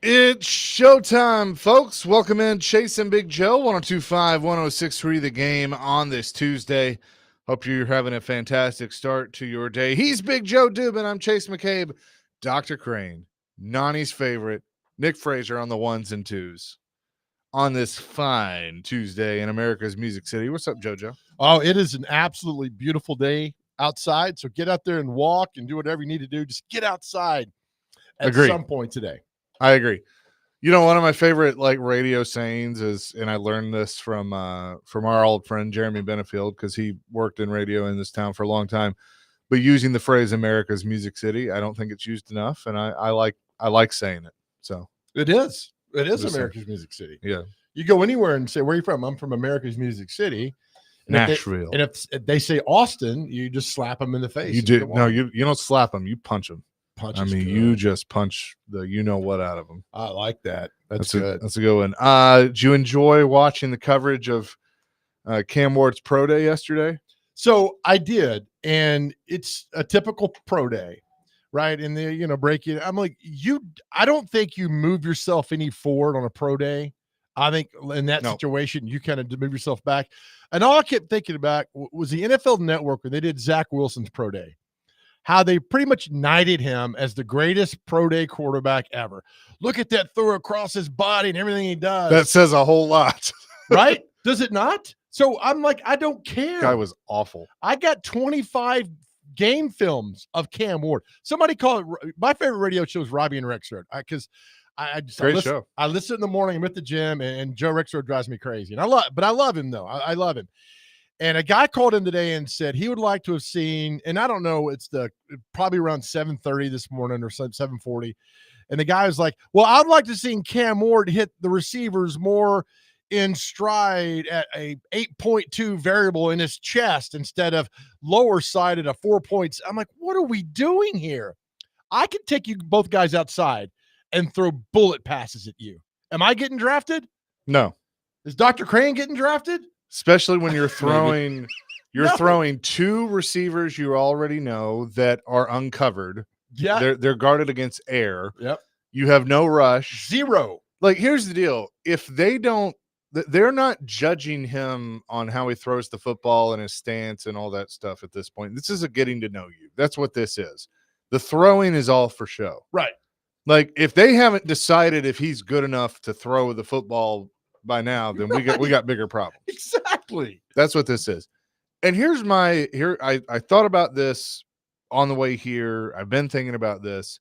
It's showtime, folks. Welcome in Chase and Big Joe, 1025, 1063, the game on this Tuesday. Hope you're having a fantastic start to your day. He's Big Joe Dubin. I'm Chase McCabe. Dr. Crane, Nani's favorite, Nick Frazier on the ones and twos on this fine Tuesday in America's Music City. What's up, JoJo? Oh, it is an absolutely beautiful day outside. So get out there and walk and do whatever you need to do. Just get outside at some point today. I agree. You know, one of my favorite radio sayings is, and I learned this from our old friend Jeremy Benefield, because he worked in radio in this town for a long time. But using the phrase "America's Music City," I don't think it's used enough, and I like saying it. So it is America's Music City. Yeah, you go anywhere and say, "Where are you from?" I'm from America's Music City, Nashville. If they say Austin, you just slap them in the face. You do no, you don't slap them, you punch them. Good. You just punch the what out of them. I like that. That's good. That's a good one. Did you enjoy watching the coverage of Cam Ward's pro day yesterday? So I did, and it's a typical pro day, right? And they, break it. I'm like, I don't think you move yourself any forward on a pro day. I think in that situation, you kind of move yourself back. And all I kept thinking about was the NFL Network when they did Zach Wilson's pro day. How they pretty much knighted him as the greatest pro day quarterback ever. Look at that throw across his body and everything he does. That says a whole lot. Right? Does it not? So I'm like, I don't care. Guy was awful. I got 25 game films of Cam Ward. Somebody called it, my favorite radio show is Robbie and Rexrode. Because I listen in the morning. I'm at the gym, and Joe Rexrode drives me crazy. And I love him though. I love him. And a guy called in today and said he would like to have seen, and I don't know, it's probably around 7:30 this morning or 7:40. And the guy was like, well, I'd like to see Cam Ward hit the receivers more in stride at a 8.2 variable in his chest instead of lower side at a 4 points. I'm like, what are we doing here? I could take you both guys outside and throw bullet passes at you. Am I getting drafted? No. Is Dr. Crane getting drafted? Especially when you're throwing throwing two receivers you already know that are uncovered. Yeah. They're guarded against air. Yep. You have no rush. Zero. Like, here's the deal. If they're not judging him on how he throws the football and his stance and all that stuff at this point. This is a getting to know you. That's what this is. The throwing is all for show. Right. Like, if they haven't decided if he's good enough to throw the football by now, then we got bigger problems. Exactly. That's what this is. And I thought about this on the way here. I've been thinking about this.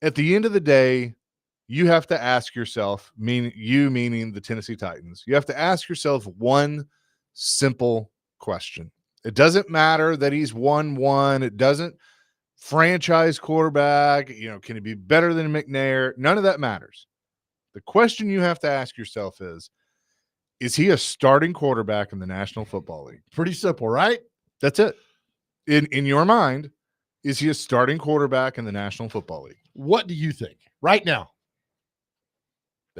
At the end of the day, you have to ask yourself, meaning the Tennessee Titans, you have to ask yourself one simple question. It doesn't matter that he's 1-1. It doesn't franchise quarterback. Can he be better than McNair? None of that matters. The question you have to ask yourself is he a starting quarterback in the National Football League? Pretty simple, right? That's it. In your mind, is he a starting quarterback in the National Football League? What do you think right now?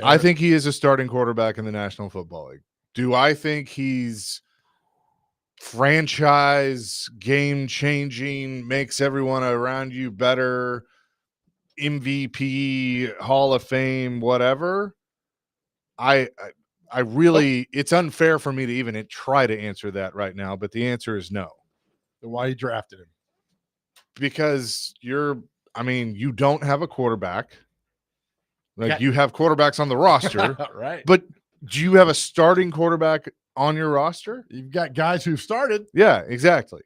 I think he is a starting quarterback in the National Football League. Do I think he's franchise game-changing, makes everyone around you better, MVP, Hall of Fame, whatever? I really, it's unfair for me to even try to answer that right now, but the answer is no. Then why you drafted him? Because you don't have a quarterback. You have quarterbacks on the roster, right? But do you have a starting quarterback on your roster? You've got guys who've started. Yeah, exactly.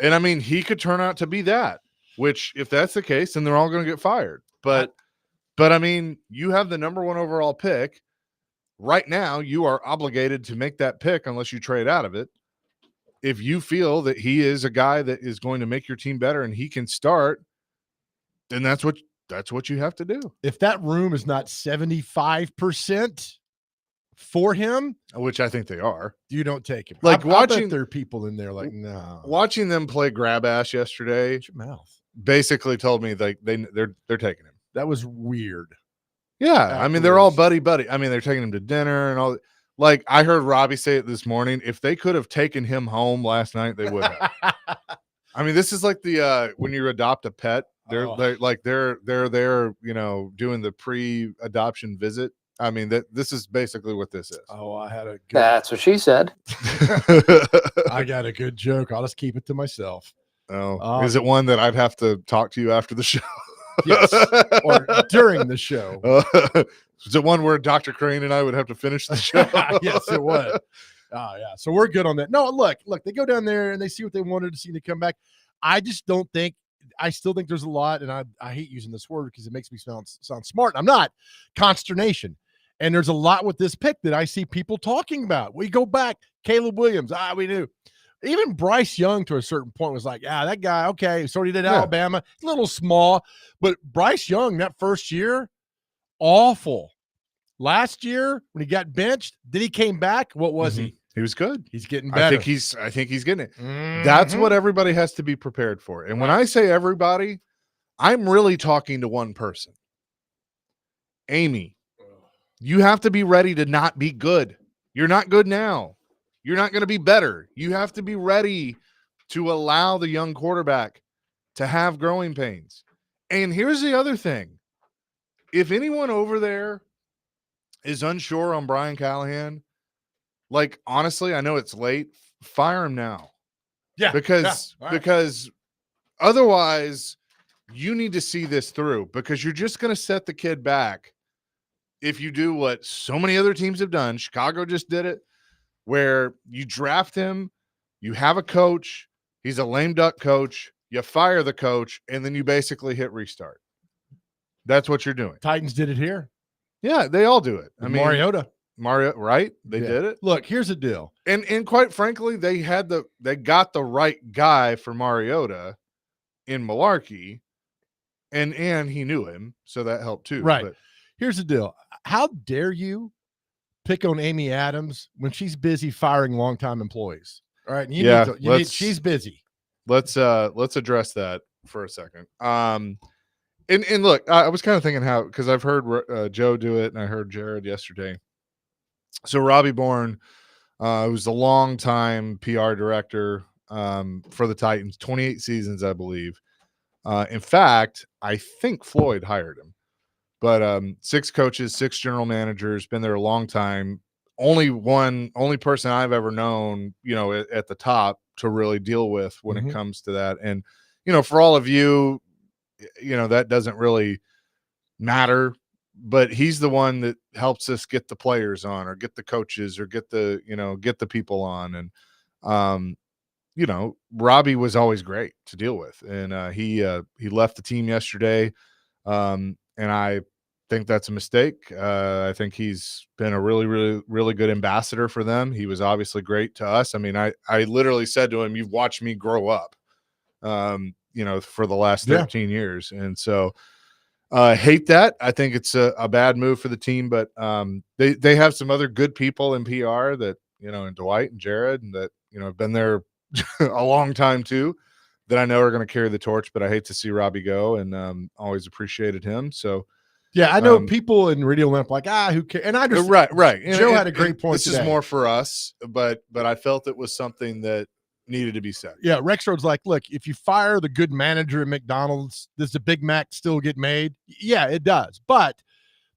And he could turn out to be that, which if that's the case, then they're all going to get fired. But you have the number 1 overall pick. Right now, you are obligated to make that pick unless you trade out of it. If you feel that he is a guy that is going to make your team better and he can start, then that's what you have to do. If that room is not 75% for him, which I think they are, you don't take him. I bet there are people in there like, no. Watching them play grab ass yesterday, shut your mouth, basically told me they're taking him. That was weird. Yeah, they're all buddy. They're taking him to dinner and all. Like, I heard Robbie say it this morning. If they could have taken him home last night, they would have. This is like the when you adopt a pet They're there, doing the pre-adoption visit. I mean, this is basically what this is. Oh, I had a good. That's what she said. I got a good joke. I'll just keep it to myself. Oh, is it one that I'd have to talk to you after the show? Yes, or during the show. Is it one where Dr. Crane and I would have to finish the show? Yes, it would. Oh, yeah. So we're good on that. No, look, they go down there and they see what they wanted to see. They come back. I just don't think. I still think there's a lot, and I hate using this word because it makes me sound smart. I'm not. Consternation. And there's a lot with this pick that I see people talking about. We go back, Caleb Williams. We knew. Even Bryce Young to a certain point was like, that guy, okay. So he did Alabama. A little small. But Bryce Young, that first year, awful. Last year, when he got benched, then he came back. What was he? He was good. He's getting better. I think he's getting it. That's what everybody has to be prepared for. And when I say everybody, I'm really talking to one person. Amy, you have to be ready to not be good. You're not good now. You're not going to be better. You have to be ready to allow the young quarterback to have growing pains. And here's the other thing. If anyone over there is unsure on Brian Callahan, honestly, I know it's late. Fire him now. Yeah. Because otherwise you need to see this through, because you're just going to set the kid back if you do what so many other teams have done. Chicago just did it, where you draft him, you have a coach, he's a lame duck coach, you fire the coach, and then you basically hit restart. That's what you're doing. Titans did it here. Yeah, they all do it. Mariota, right? They did it. Look, here's the deal. And quite frankly, they got the right guy for Mariota in Malarkey, and he knew him, so that helped too. Right. But here's the deal. How dare you pick on Amy Adams when she's busy firing longtime employees? All right. She's busy. Let's address that for a second. And look, I was kind of thinking because I've heard Joe do it, and I heard Jared yesterday. So Robbie Bourne, who's a longtime PR director for the Titans, 28 seasons, I believe. In fact, I think Floyd hired him. But 6 coaches, 6 general managers, been there a long time. Only person I've ever known, at the top to really deal with when it comes to that. And, for all of you, that doesn't really matter, but he's the one that helps us get the players on, or get the coaches, or get the people on. And, Robbie was always great to deal with. And he left the team yesterday. And I think that's a mistake. I think he's been a really, really, really good ambassador for them. He was obviously great to us. I mean, I literally said to him, "You've watched me grow up, for the last 13 years." And so hate that. I think it's a bad move for the team, but they have some other good people in PR that, and Dwight and Jared, and that, have been there a long time too, that I know are going to carry the torch. But I hate to see Robbie go, and always appreciated him. So yeah, I know people in Radio Limp who cares? And I just right. Joe had a great point. This is more for us, but I felt it was something that needed to be said. Yeah, Rexrod's like, look, if you fire the good manager at McDonald's, does the Big Mac still get made? Yeah, it does. But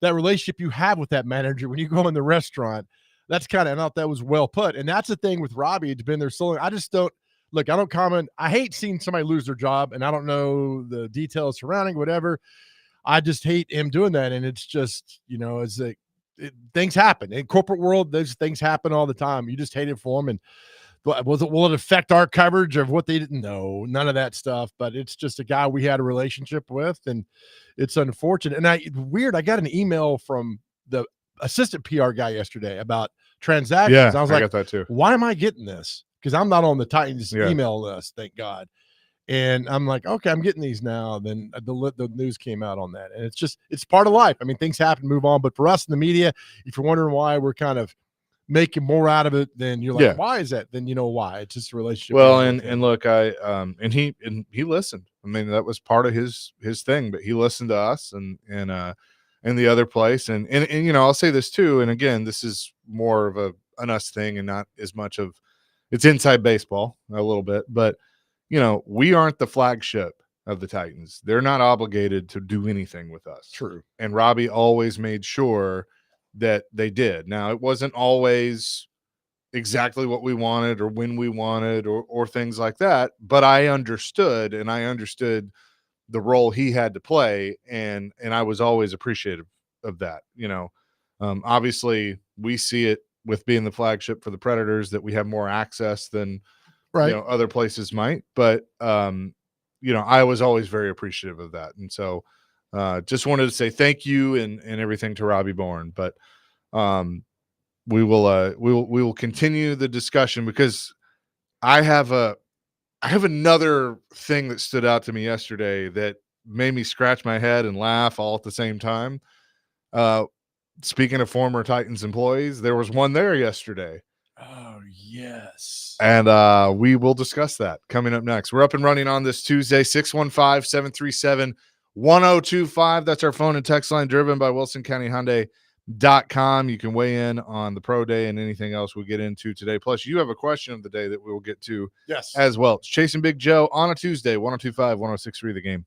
that relationship you have with that manager when you go in the restaurant, that's I thought that was well put. And that's the thing with Robbie. It's been there so long. I just don't look. I don't comment. I hate seeing somebody lose their job, and I don't know the details surrounding whatever. I just hate him doing that. And it's just, things happen in corporate world. Those things happen all the time. You just hate it for them. And will it affect our coverage of what they didn't know? None of that stuff. But it's just a guy we had a relationship with, and it's unfortunate. And I got an email from the assistant PR guy yesterday about transactions. Yeah, I was like, got that too. Why am I getting this? Because I'm not on the Titans email list, thank God. And I'm like, okay, I'm getting these now. Then the news came out on that. And it's part of life. I mean, things happen, move on. But for us in the media, if you're wondering why we're kind of making more out of it, then you're like, why is that? Then you know why. It's just a relationship. Well, and look, and he listened. I mean, that was part of his thing, but he listened to us and the other place. And I'll say this too. And again, this is more of an us thing and not as much of it's inside baseball a little bit, but we aren't the flagship of the Titans. They're not obligated to do anything with us. True. And Robbie always made sure that they did. Now, it wasn't always exactly what we wanted or when we wanted or things like that, but I understood, and I understood the role he had to play, and I was always appreciative of that. Obviously we see it with being the flagship for the Predators that we have more access than other places might, but I was always very appreciative of that. And so just wanted to say thank you and everything to Robbie Bourne. But we will continue the discussion, because I have another thing that stood out to me yesterday that made me scratch my head and laugh all at the same time. Speaking of former Titans employees, there was one there yesterday. Oh, yes. And we will discuss that coming up next. We're up and running on this Tuesday, 615-737-1025. That's our phone and text line, driven by WilsonCountyHyundai.com. You can weigh in on the pro day and anything else we'll get into today. Plus, you have a question of the day that we will get to as well. It's Chasing Big Joe on a Tuesday, 102.5, 106.3 The Game.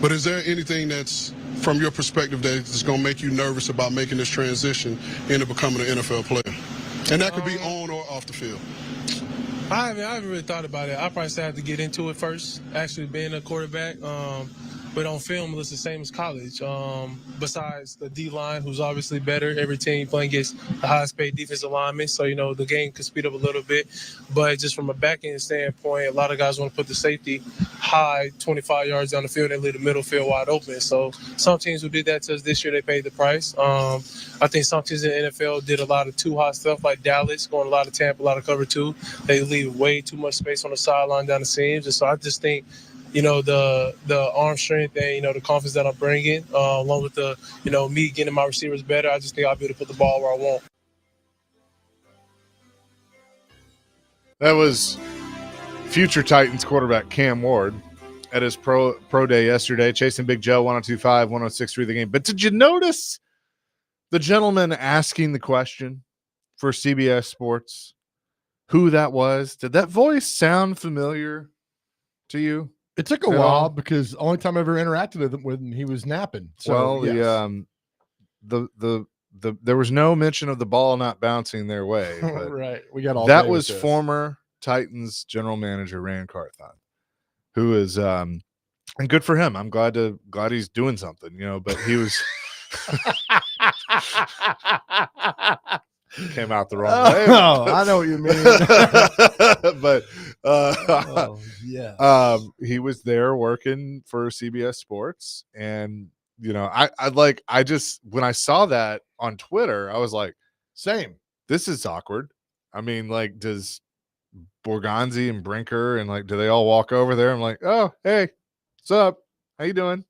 But is there anything that's, from your perspective, that's going to make you nervous about making this transition into becoming an NFL player? And that could be on or off the field. I haven't really thought about it. I probably still have to get into it first, actually being a quarterback. But on film, it's the same as college. Besides the D-line, who's obviously better. Every team playing against the highest paid defensive lineman. So, the game could speed up a little bit. But just from a back-end standpoint, a lot of guys want to put the safety high, 25 yards down the field, and leave the middle field wide open. So some teams who did that to us this year, they paid the price. I think some teams in the NFL did a lot of too hot stuff, like Dallas, going a lot of Tampa, a lot of cover two. They leave way too much space on the sideline down the seams. And so I just think, the arm strength and, the confidence that I'm bringing, along with the, me getting my receivers better, I just think I'll be able to put the ball where I want. That was future Titans quarterback Cam Ward at his pro day yesterday, chasing Big Joe 102.5, 106.3 the game. But did you notice the gentleman asking the question for CBS Sports who that was? Did that voice sound familiar to you? It took a while because the only time I ever interacted with him, he was napping. So, well, yes. There was no mention of the ball not bouncing their way. But right. We got all that was former Titans general manager Ran Carthon, who is and good for him. I'm glad he's doing something, but he was came out the wrong way. Oh, I know what you mean. But yeah, he was there working for CBS Sports, and when I saw that on Twitter, I was like, same. This is awkward. I mean, does Borgonzi and Brinker and do they all walk over there? I'm like, oh, hey, what's up? How you doing?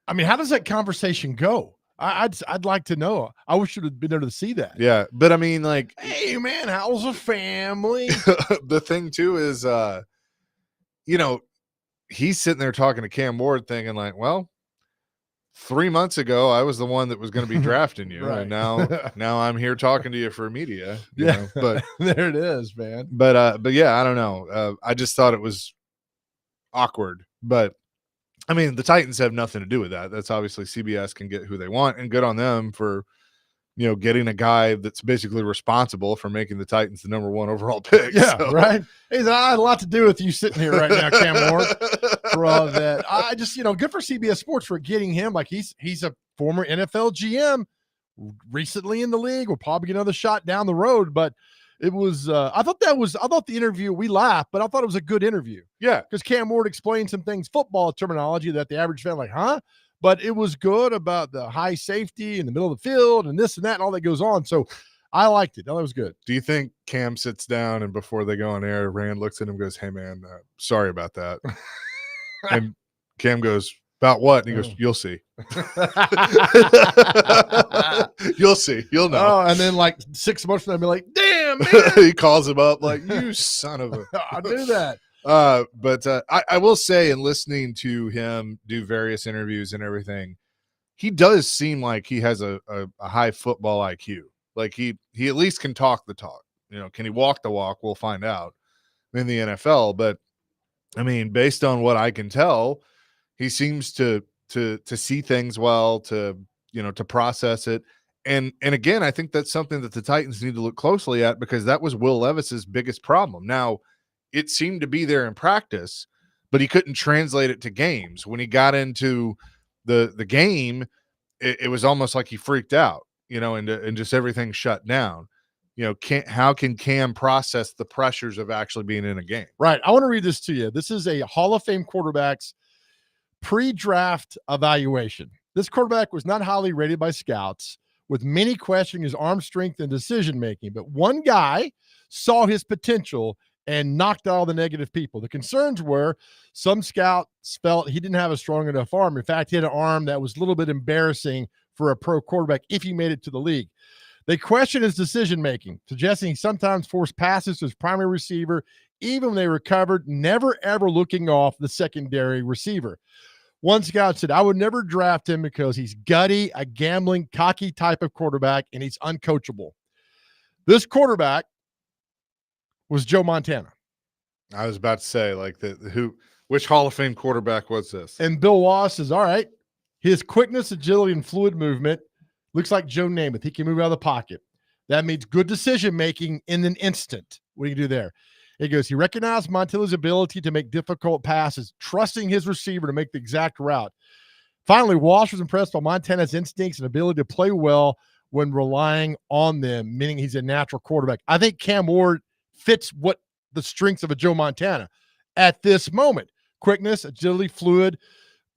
I mean, how does that conversation go? I'd like to know. I wish you'd have been there to see that. Yeah, but I mean, hey man, how's the family? The thing too is, he's sitting there talking to Cam Ward, thinking well, 3 months ago I was the one that was going to be drafting you, right. And now I'm here talking to you for media. Yeah, but there it is, man. But yeah, I don't know. I just thought it was awkward, but. I mean, the Titans have nothing to do with that. That's obviously CBS can get who they want, and good on them for, getting a guy that's basically responsible for making the Titans the #1 overall pick. Yeah, so. Right. Hey, I had a lot to do with you sitting here right now, Cam Ward, for all of that. I just, good for CBS Sports for getting him. He's a former NFL GM, recently in the league. We'll probably get another shot down the road, but it was, I thought the interview, we laughed, but I thought it was a good interview. Yeah. Because Cam Ward explained some things, football terminology that the average fan huh? But it was good about the high safety in the middle of the field and this and that and all that goes on. So I liked it. That was good. Do you think Cam sits down and before they go on air, Rand looks at him and goes, hey man, sorry about that. And Cam goes, about what? And he goes, you'll see. You'll see. You'll know. Oh, and then 6 months from now, I'll be like, damn, man. He calls him up you son of a. I knew that. But I will say, in listening to him do various interviews and everything, he does seem like he has a high football IQ. He at least can talk the talk. Can he walk the walk? We'll find out in the NFL. But I mean, based on what I can tell, he seems to see things well, to process it. And again, I think that's something that the Titans need to look closely at, because that was Will Levis's biggest problem. Now, it seemed to be there in practice, but he couldn't translate it to games. When he got into the game, it was almost like he freaked out, and just everything shut down. How can Cam process the pressures of actually being in a game? Right. I want to read this to you. This is a Hall of Fame quarterback's pre-draft evaluation. This quarterback was not highly rated by scouts, with many questioning his arm strength and decision-making. But one guy saw his potential and knocked out all the negative people. The concerns were some scouts felt he didn't have a strong enough arm. In fact, he had an arm that was a little bit embarrassing for a pro quarterback if he made it to the league. They questioned his decision-making, suggesting he sometimes forced passes to his primary receiver, even when they recovered, never ever looking off the secondary receiver. One scout said, I would never draft him because he's gutty, a gambling, cocky type of quarterback, and he's uncoachable. This quarterback was Joe Montana. I was about to say, Which Hall of Fame quarterback was this? And Bill Wallace says, all right, his quickness, agility, and fluid movement looks like Joe Namath. He can move out of the pocket. That means good decision-making in an instant. What do you do there? He goes, he recognized Montilla's ability to make difficult passes, trusting his receiver to make the exact route. Finally, Walsh was impressed by Montana's instincts and ability to play well when relying on them, meaning he's a natural quarterback. I think Cam Ward fits what the strengths of a Joe Montana at this moment. Quickness, agility, fluid.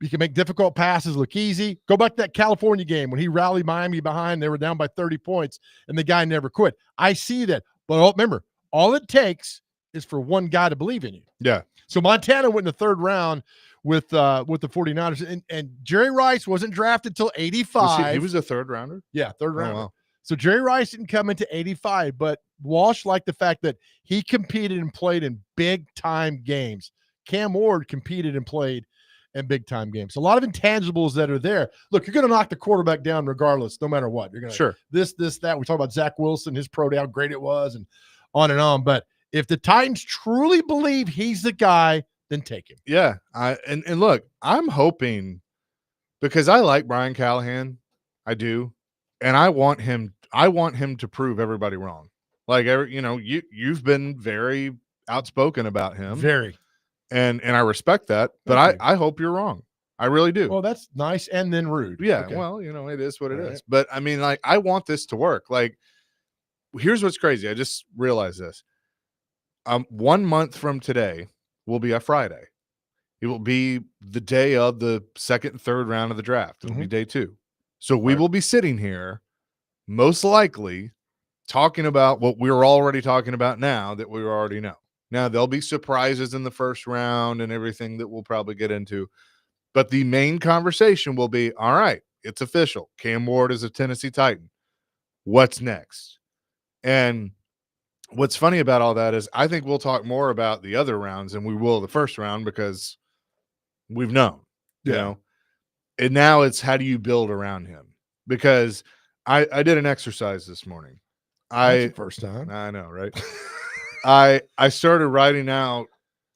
He can make difficult passes look easy. Go back to that California game when he rallied Miami behind. They were down by 30 points, and the guy never quit. I see that. But remember, all it takes is for one guy to believe in you. Yeah. So Montana went in the third round with the 49ers, and Jerry Rice wasn't drafted till 85. He was a third rounder? Yeah, third rounder. Oh, wow. So Jerry Rice didn't come into 85, but Walsh liked the fact that he competed and played in big-time games. Cam Ward competed and played in big-time games. So a lot of intangibles that are there. Look, you're going to knock the quarterback down regardless, no matter what. You're going to sure this, that. We talk about Zach Wilson, his pro day, how great it was, and on and on. But if the Titans truly believe he's the guy, then take him. Yeah. And look, I'm hoping, because I like Brian Callahan. I do. And I want him to prove everybody wrong. Like, you've been very outspoken about him. Very. And I respect that, but I hope you're wrong. I really do. Well, that's nice and then rude. Yeah. Okay. Well, it is what it is. But I mean, like, I want this to work. Like, here's what's crazy. I just realized this. 1 month from today will be a Friday. It will be the day of the second and third round of the draft. It'll be day 2. So we will be sitting here, most likely, talking about what we're already talking about now that we already know. Now, there'll be surprises in the first round and everything that we'll probably get into. But the main conversation will be, all right, it's official. Cam Ward is a Tennessee Titan. What's next? And what's funny about all that is I think we'll talk more about the other rounds than we will the first round because we've known, you know. And now it's how do you build around him? Because I did an exercise this morning. That's the first time. I know, right? I started writing out,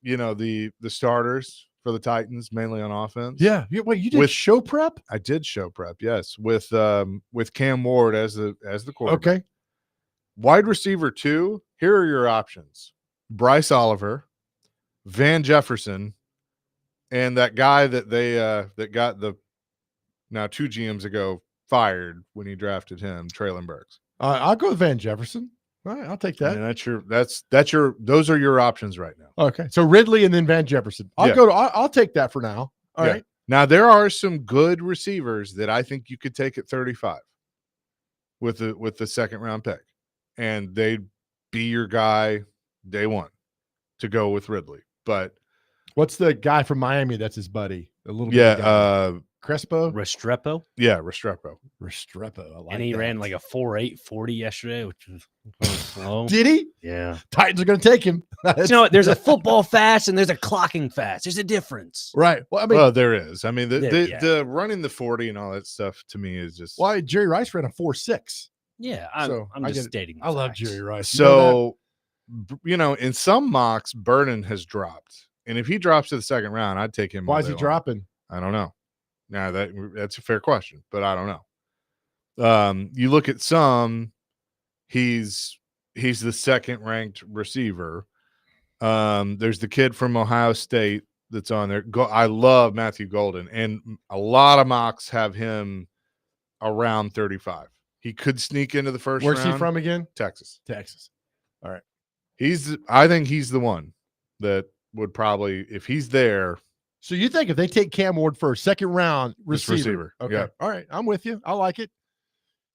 the starters for the Titans, mainly on offense. Yeah. Wait, you did show prep? I did show prep, yes, with Cam Ward as the quarterback. Okay. Wide receiver 2, here are your options. Bryce Oliver, Van Jefferson, and that guy that they that got now 2 GMs ago fired when he drafted him, Traylon Burks. I'll go with Van Jefferson. All right, I'll take that. And those are your options right now. Okay. So Ridley and then Van Jefferson. I'll take that for now. All right. Now there are some good receivers that I think you could take at 35 with the second round pick. And they'd be your guy day 1 to go with Ridley. But what's the guy from Miami that's his buddy? Crespo? Restrepo? Yeah, Restrepo. I like and he that. ran like a 4.8 40 yesterday, which was slow. Did he? Yeah. Titans are going to take him. There's a football fast and there's a clocking fast. There's a difference. Right. Well, there is. I mean, the running the 40 and all that stuff to me is just. Why Jerry Rice ran a 4.6. Yeah, I'm just stating. I love Jerry Rice. So, in some mocks, Burden has dropped, and if he drops to the second round, I'd take him. Why is he dropping? I don't know. Now that's a fair question, but I don't know. You look at some, he's the second ranked receiver. There's the kid from Ohio State that's on there. I love Matthew Golden, and a lot of mocks have him around 35. He could sneak into the first round. Where's he from again? Texas. All right. I think he's the one that would probably, if he's there. So you think if they take Cam Ward for a second round receiver. Okay. Yeah. All right. I'm with you. I like it.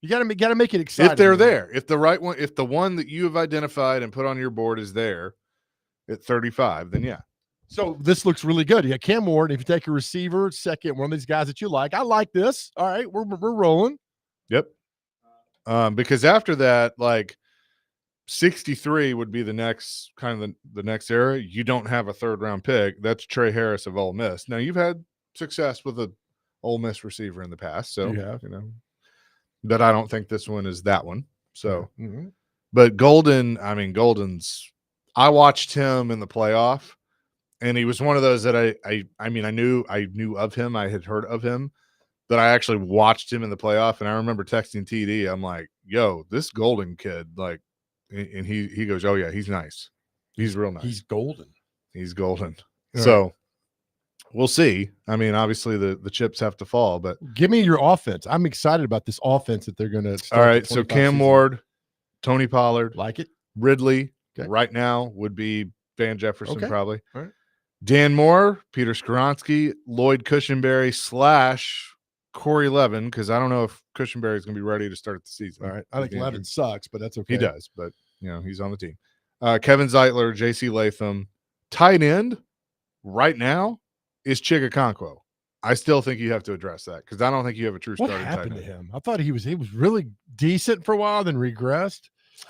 You got to make it exciting. If they're there, if the right one, if the one that you have identified and put on your board is there at 35, then yeah. So this looks really good. You got Cam Ward. If you take a receiver, second, one of these guys that you like, I like this. All right. We're rolling. Yep. Because after that, like 63 would be the next kind of the next era. You don't have a third round pick. That's Trey Harris of Ole Miss. Now you've had success with a Ole Miss receiver in the past, so but I don't think this one is that one. So, but Golden's. I watched him in the playoff, And he was one of those that I mean, I knew of him. I had heard of him, but I actually watched him in the playoff. And I remember texting TD. I'm like, yo, this Golden kid, like, and he goes, oh yeah, he's nice. He's real nice. He's golden. He's golden. All So right. we'll see. I mean, obviously the chips have to fall, but give me your offense. I'm excited about this offense that they're going to start. All right. So Cam Ward, Tony Pollard, like it. Ridley Okay. right now would be Van Jefferson probably. All right. Dan Moore, Peter Skoronski, Lloyd Cushenberry / Corey Levin, because I don't know if Cushenberry is going to be ready to start the season. All right. I think Levin sucks, but that's okay. He does, but he's on the team. Kevin Zeitler, J.C. Latham. Tight end right now is Chigakonkwo. I still think you have to address that because I don't think you have a true starting tight end. What happened to him? I thought he was really decent for a while, then regressed.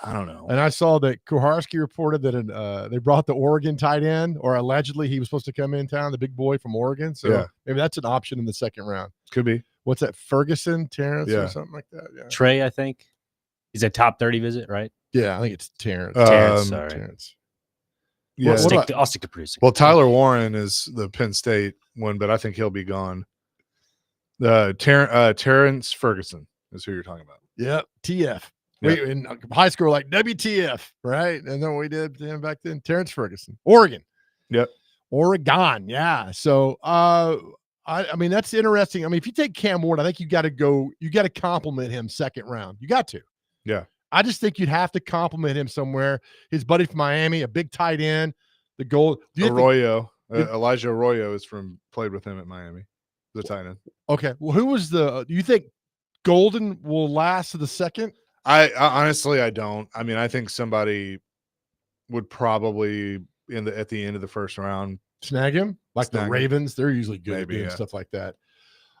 I don't know. And I saw that Kuharski reported that they brought the Oregon tight end, or allegedly he was supposed to come in town, the big boy from Oregon. So maybe that's an option in the second round. Could be. What's that? Ferguson, Terrence, or something like that? Yeah. Trey, I think. He's a top 30 visit, right? Yeah, I think it's Terrence. Sorry. Terrence. Yeah, I'll stick to producing. Well, Tyler Warren is the Penn State one, but I think he'll be gone. Terrence Ferguson is who you're talking about. Yep, TF. We in high school like WTF, right? And then we did him back then. Terrence Ferguson, Oregon. Yep, Oregon. Yeah. So, I mean, that's interesting. I mean, if you take Cam Ward, I think you got to compliment him second round. You got to. Yeah. I just think you'd have to compliment him somewhere. His buddy from Miami, a big tight end, the goal. Arroyo. Elijah Arroyo played with him at Miami, the tight end. Okay. Well, who was do you think Golden will last to the second? I honestly, I don't. I mean, I think somebody would probably at the end of the first round snag him, like the Ravens. They're usually good at doing stuff like that.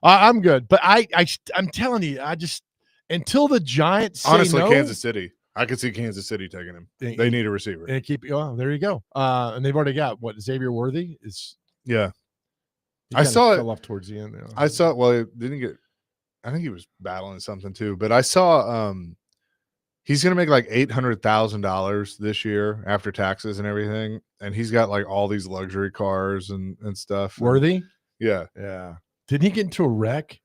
I'm good, but I'm telling you, until the Giants honestly, say no, Kansas City. I could see Kansas City taking him. They need a receiver. And there you go. And they've already got Xavier Worthy is. Yeah. I saw it. Fell off towards the end. I saw. Well, it didn't get. I think he was battling something too. But I saw. He's going to make like $800,000 this year after taxes and everything, and he's got like all these luxury cars and stuff. Worthy. Yeah. Didn't he get into a wreck?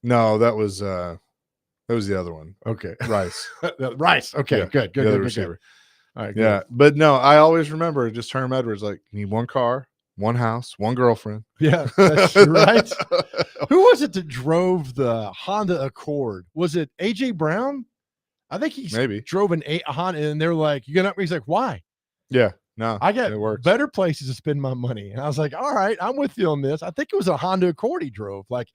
No, that was the other one. Okay. Rice. Rice. Okay. Yeah. Good. Good receiver. All right. Yeah. But no, I always remember just Herm Edwards, like, you need one car, one house, one girlfriend. Yeah. That's right. Who was it that drove the Honda Accord? Was it AJ Brown? I think he maybe drove a Honda, and they're like, "You gonna?" He's like, "Why?" Yeah. No, I got better places to spend my money. And I was like, all right, I'm with you on this. I think it was a Honda Accord he drove, like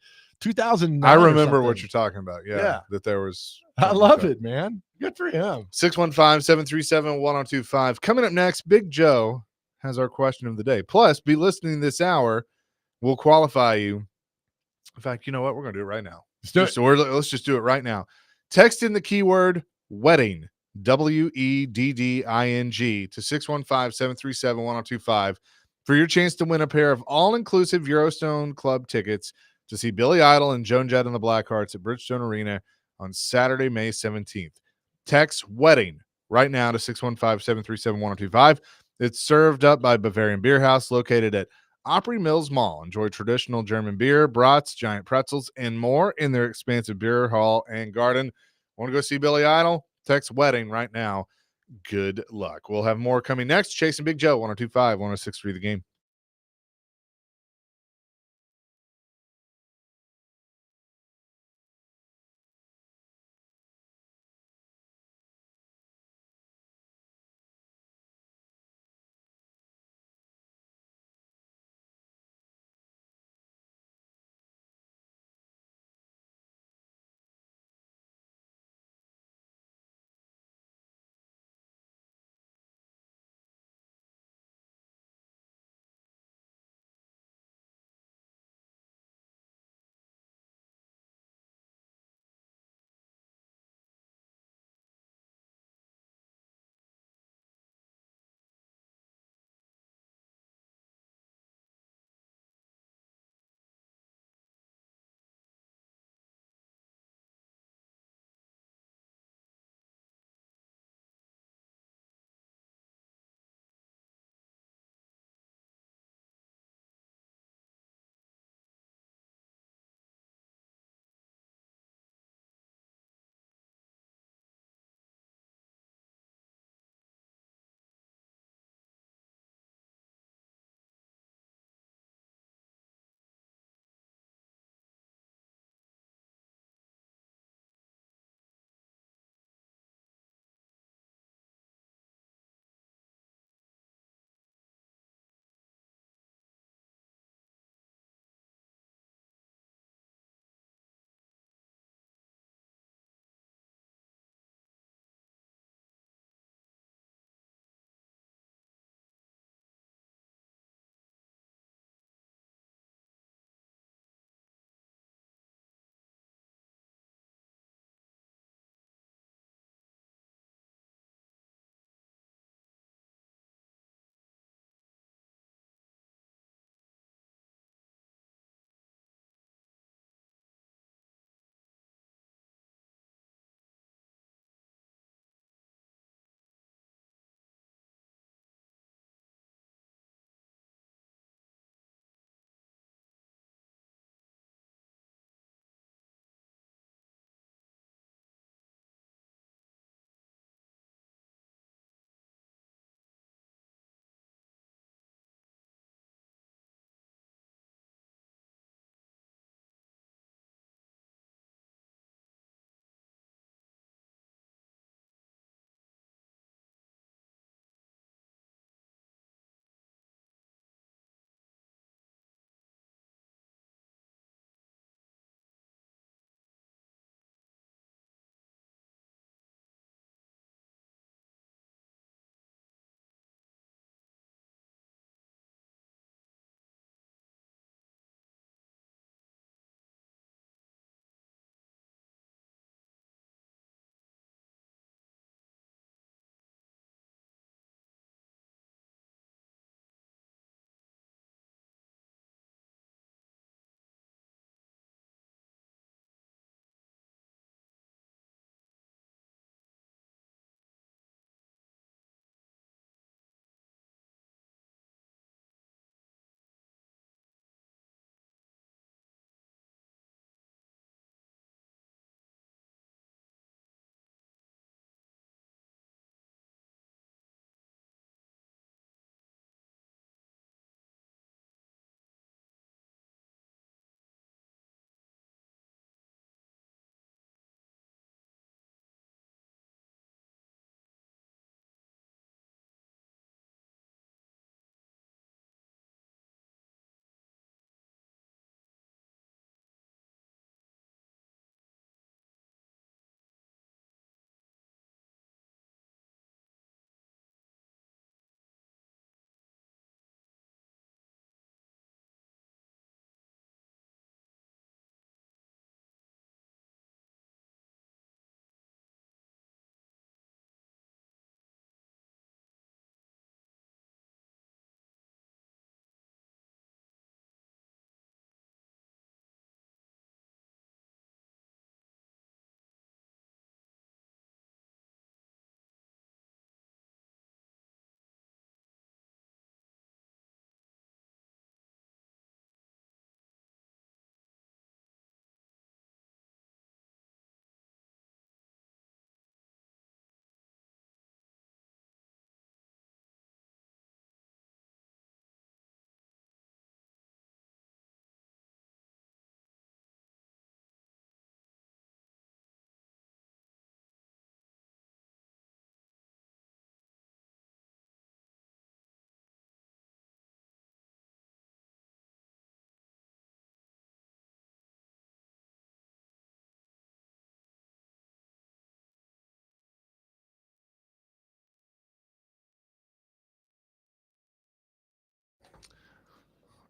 2009. I remember what you're talking about. Yeah. That there was. I love it, man. Good for him. 615-737-1025. Coming up next, Big Joe has our question of the day. Plus, be listening this hour. We'll qualify you. In fact, you know what? We're going to do it right now. Let's just do it right now. Text in the keyword wedding. WEDDING to 615-737-1025 for your chance to win a pair of all-inclusive Eurostone Club tickets to see Billy Idol and Joan Jett and the Blackhearts at Bridgestone Arena on Saturday, May 17th. Text wedding right now to 615-737-1025. It's served up by Bavarian Beer House located at Opry Mills Mall. Enjoy traditional German beer, brats, giant pretzels, and more in their expansive beer hall and garden. Want to go see Billy Idol? Text wedding right now. Good luck. We'll have more coming next. Chasing Big Joe, 102.5, 106.3 The Game.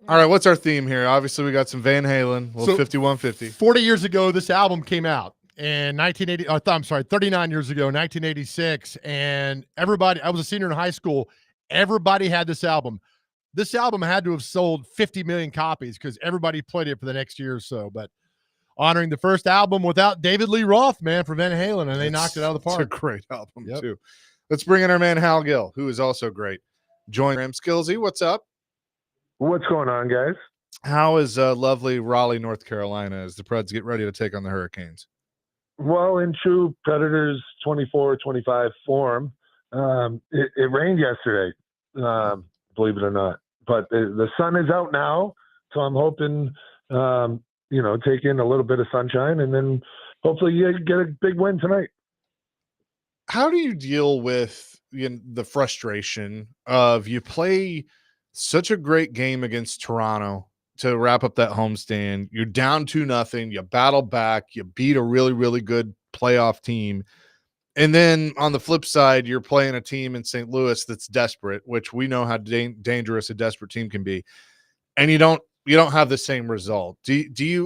All right, what's our theme here? Obviously, we got some Van Halen, 5150. 40 years ago, this album came out. In 39 years ago, 1986. And everybody, I was a senior in high school. Everybody had this album. This album had to have sold 50 million copies because everybody played it for the next year or so. But honoring the first album without David Lee Roth, man, for Van Halen, and they knocked it out of the park. It's a great album, too. Let's bring in our man, Hal Gill, who is also great. Join Ram Skillsy. What's up? What's going on, guys? How is lovely Raleigh, North Carolina, as the Preds get ready to take on the Hurricanes? Well, in true Predators 24-25 form, it rained yesterday, believe it or not. But the sun is out now, so I'm hoping, take in a little bit of sunshine, and then hopefully you get a big win tonight. How do you deal with the frustration of you play such a great game against Toronto to wrap up that homestand? You're down 2-0. You battle back. You beat a really, really good playoff team. And then on the flip side, you're playing a team in St. Louis that's desperate, which we know how dangerous a desperate team can be. And you don't have the same result.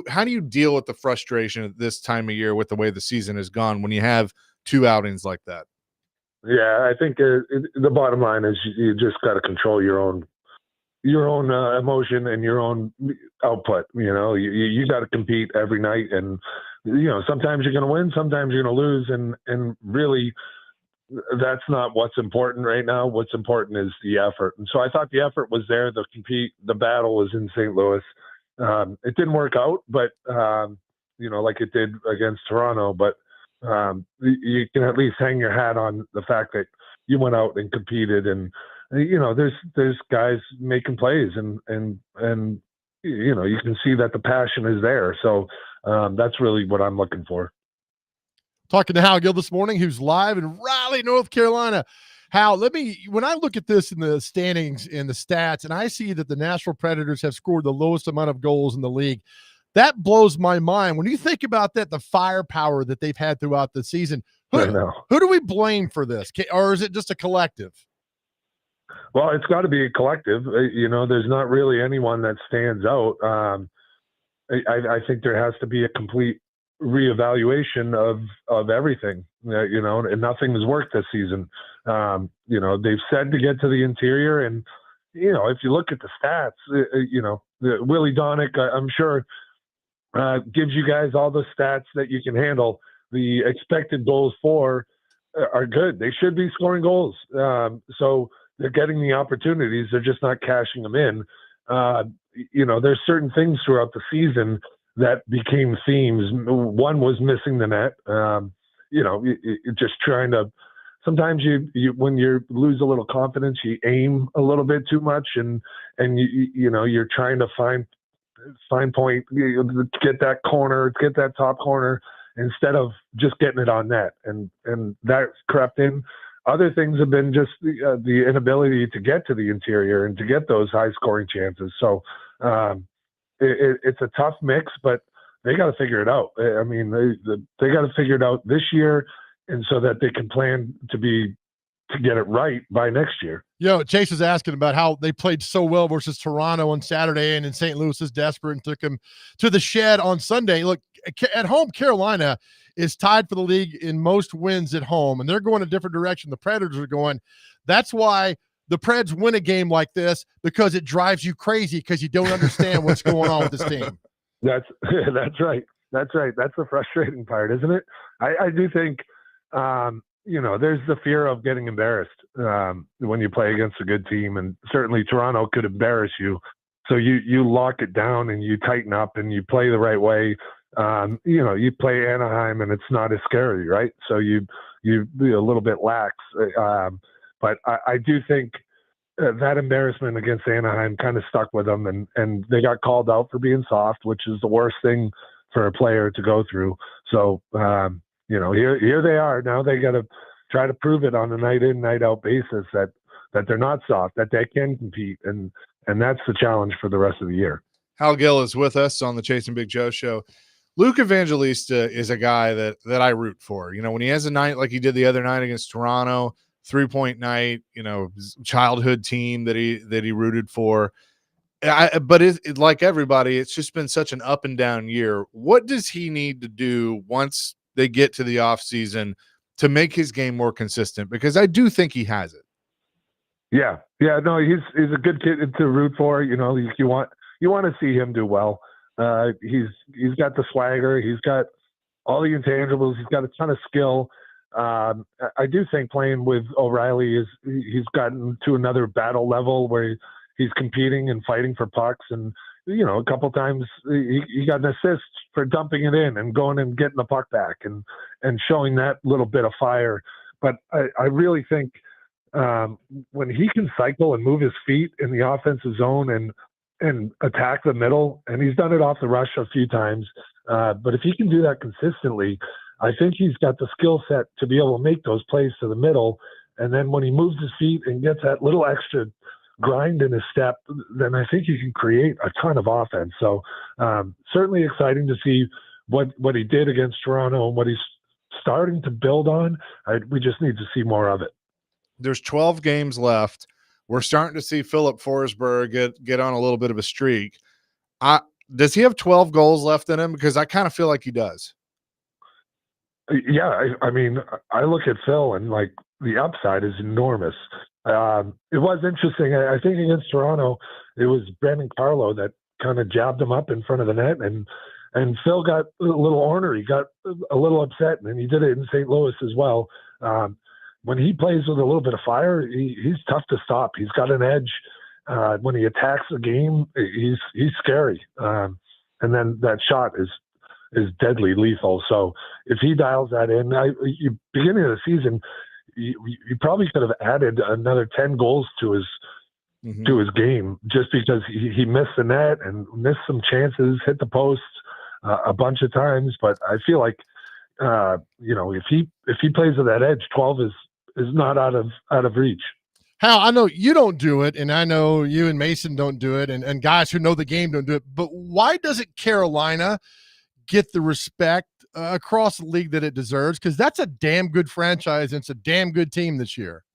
How do you deal with the frustration at this time of year with the way the season has gone when you have two outings like that? Yeah, I think the bottom line is you just got to control your own emotion and your own output. You got to compete every night, and sometimes you're going to win, sometimes you're going to lose, and really that's not what's important right now. What's important is the effort. And so I thought the effort was there. The battle was in St. Louis. It didn't work out, but like it did against Toronto, but you can at least hang your hat on the fact that you went out and competed, and there's guys making plays, and you can see that the passion is there. So that's really what I'm looking for. Talking to Hal Gill this morning, who's live in Raleigh, North Carolina. Hal, when I look at this in the standings and the stats, and I see that the Nashville Predators have scored the lowest amount of goals in the league, that blows my mind. When you think about that, the firepower that they've had throughout the season, who do we blame for this? Or is it just a collective? Well, it's got to be a collective. There's not really anyone that stands out. I think there has to be a complete reevaluation of everything, and nothing has worked this season. They've said to get to the interior, and, if you look at the stats, Willie Donick, I'm sure, gives you guys all the stats that you can handle. The expected goals for are good. They should be scoring goals. So they're getting the opportunities. They're just not cashing them in. There's certain things throughout the season that became themes. One was missing the net. Just trying to. Sometimes you when you lose a little confidence, you aim a little bit too much, and you're trying to find point, get that corner, get that top corner, instead of just getting it on net, and that's crept in. Other things have been just the inability to get to the interior and to get those high scoring chances. So it's a tough mix, but they got to figure it out. I mean, they got to figure it out this year, and so that they can plan to get it right by next year. Chase is asking about how they played so well versus Toronto on Saturday, and in St. Louis is desperate and took him to the shed on Sunday. Look, at home, Carolina is tied for the league in most wins at home, and they're going a different direction. The Predators are going. That's why the Preds win a game like this, because it drives you crazy because you don't understand what's going on with this team. That's right. That's right. That's the frustrating part, isn't it? I do think, there's the fear of getting embarrassed when you play against a good team, and certainly Toronto could embarrass you. So you lock it down and you tighten up and you play the right way. You play Anaheim and it's not as scary, right? So you be a little bit lax. But I do think that embarrassment against Anaheim kind of stuck with them, and they got called out for being soft, which is the worst thing for a player to go through. So, here they are. Now they got to try to prove it on a night in, night out basis that they're not soft, that they can compete. And that's the challenge for the rest of the year. Hal Gill is with us on the Chasing Big Joe show. Luke Evangelista is a guy that I root for. When he has a night like he did the other night against Toronto, 3-point night, childhood team that he rooted for. But like everybody, it's just been such an up and down year. What does he need to do once they get to the off season to make his game more consistent? Because I do think he has it. Yeah. No, he's a good kid to root for. You know, you want to see him do well. He's got the swagger. He's got all the intangibles. He's got a ton of skill. I do think playing with O'Reilly he's gotten to another battle level where he's competing and fighting for pucks. And, you know, a couple times he got an assist for dumping it in and going and getting the puck back and showing that little bit of fire. But I really think when he can cycle and move his feet in the offensive zone and attack the middle, and he's done it off the rush a few times, but if he can do that consistently, I think he's got the skill set to be able to make those plays to the middle. And then when he moves his feet and gets that little extra grind in his step, then I think he can create a ton of offense. So certainly exciting to see what he did against Toronto and what he's starting to build on. We just need to see more of it. There's 12 games left. We're starting to see Philip Forsberg get on a little bit of a streak. Does he have 12 goals left in him? Because I kind of feel like he does. Yeah, I mean, I look at Phil and like the upside is enormous. It was interesting. I think against Toronto, it was Brandon Carlo that kind of jabbed him up in front of the net, and Phil got a little ornery, got a little upset, and he did it in St. Louis as well. When he plays with a little bit of fire, he's tough to stop. He's got an edge. When he attacks the game, he's scary. And then that shot is deadly lethal. So if he dials that in, beginning of the season, you probably could have added another 10 goals to his game just because he missed the net and missed some chances, hit the post a bunch of times. But I feel like if he plays with that edge, 12 is not out of reach. Hal, I know you don't do it, and I know you and Mason don't do it, and guys who know the game don't do it. But why doesn't Carolina get the respect across the league that it deserves? Because that's a damn good franchise, and it's a damn good team this year.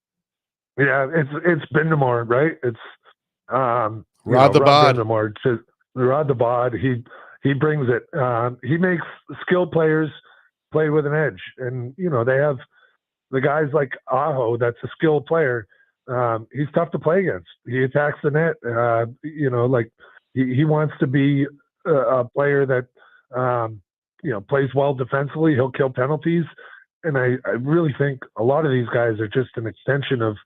Yeah, it's Brind'Amour, right? It's Rod the Bod. Rod the Bod. He brings it. He makes skilled players play with an edge, and they have the guys like Aho. That's a skilled player. He's tough to play against. He attacks the net. He wants to be a player that plays well defensively. He'll kill penalties. And I really think a lot of these guys are just an extension of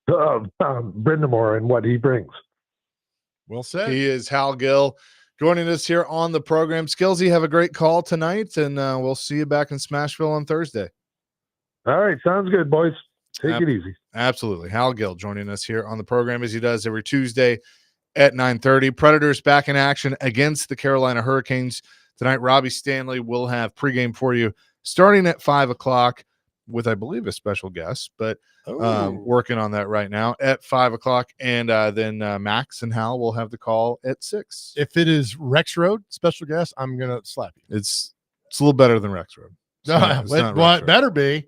Brind'Amour and what he brings. Well said. He is Hal Gill joining us here on the program. Skillsy, have a great call tonight, and we'll see you back in Smashville on Thursday. All right. Sounds good, boys. Take it easy. Absolutely. Hal Gill joining us here on the program as he does every Tuesday at 9:30. Predators back in action against the Carolina Hurricanes tonight. Robbie Stanley will have pregame for you starting at 5 o'clock with, I believe, a special guest, but working on that right now at 5 o'clock. And then Max and Hal will have the call at 6. If it is Rex Road, special guest, I'm going to slap you. It's a little better than Rex Road. It better be.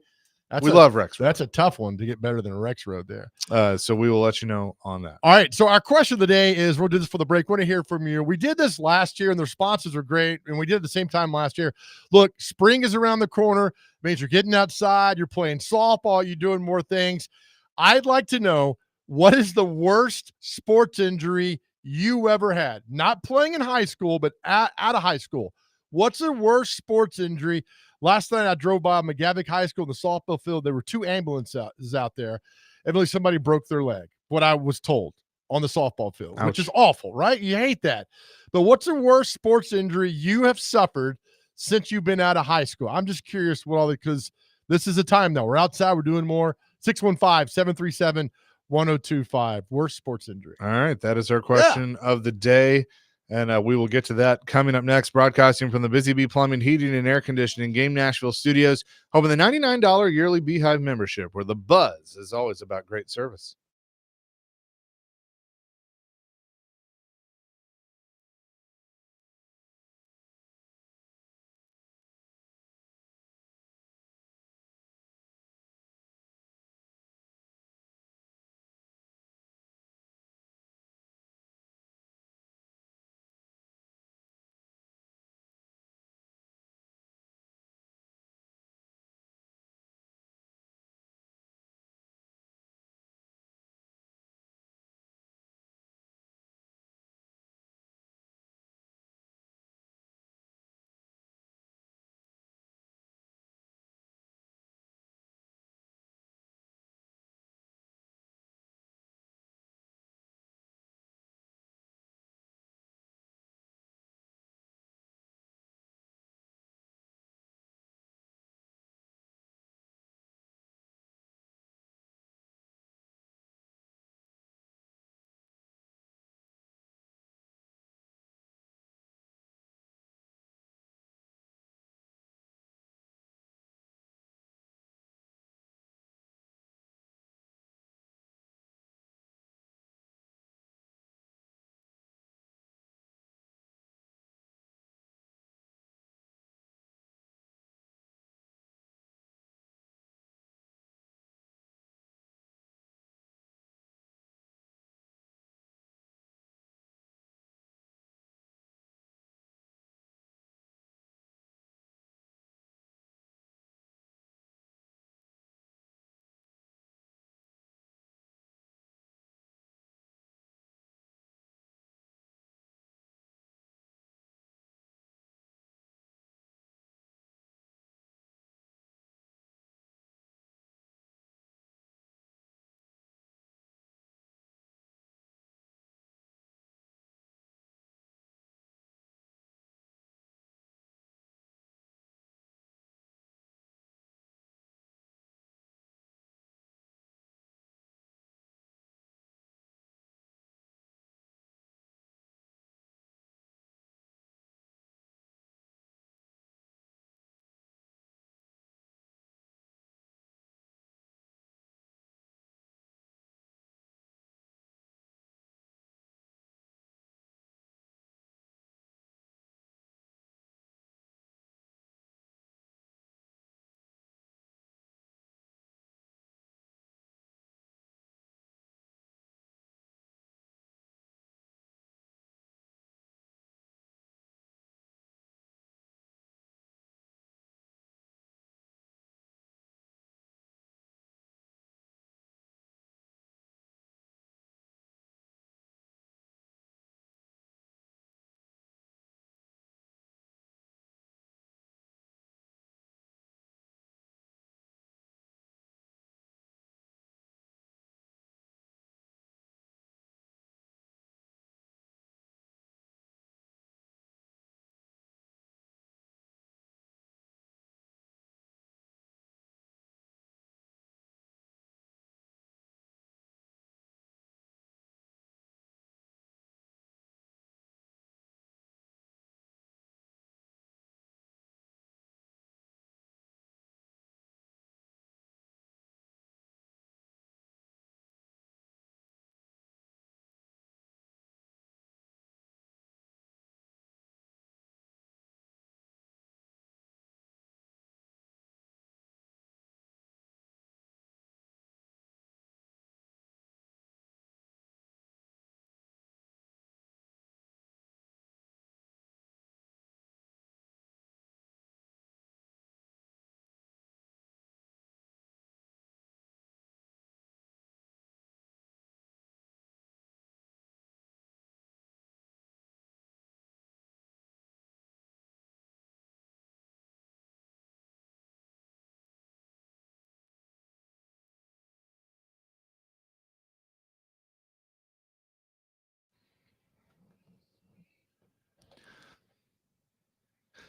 We love Rex Road. That's a tough one to get better than a Rex Road there. So we will let you know on that. All right. So our question of the day is, we'll do this for the break. We want to hear from you. We did this last year and the responses were great. And we did it at the same time last year. Look, spring is around the corner. It means you're getting outside. You're playing softball. You're doing more things. I'd like to know, what is the worst sports injury you ever had? Not playing in high school, but out of high school. What's the worst sports injury? Last night I drove by McGavick High School in the softball field. There were 2 ambulances out there. Evidently somebody broke their leg, what I was told, on the softball field. Ouch. Which is awful, right? You hate that. But what's the worst sports injury you have suffered since you've been out of high school? I'm just curious because this is a time now. We're outside. We're doing more. 615-737-1025. Worst sports injury. All right. That is our question of the day. And we will get to that coming up next. Broadcasting from the Busy Bee Plumbing, Heating, and Air Conditioning Game Nashville Studios, home of the $99 yearly Beehive membership, where the buzz is always about great service.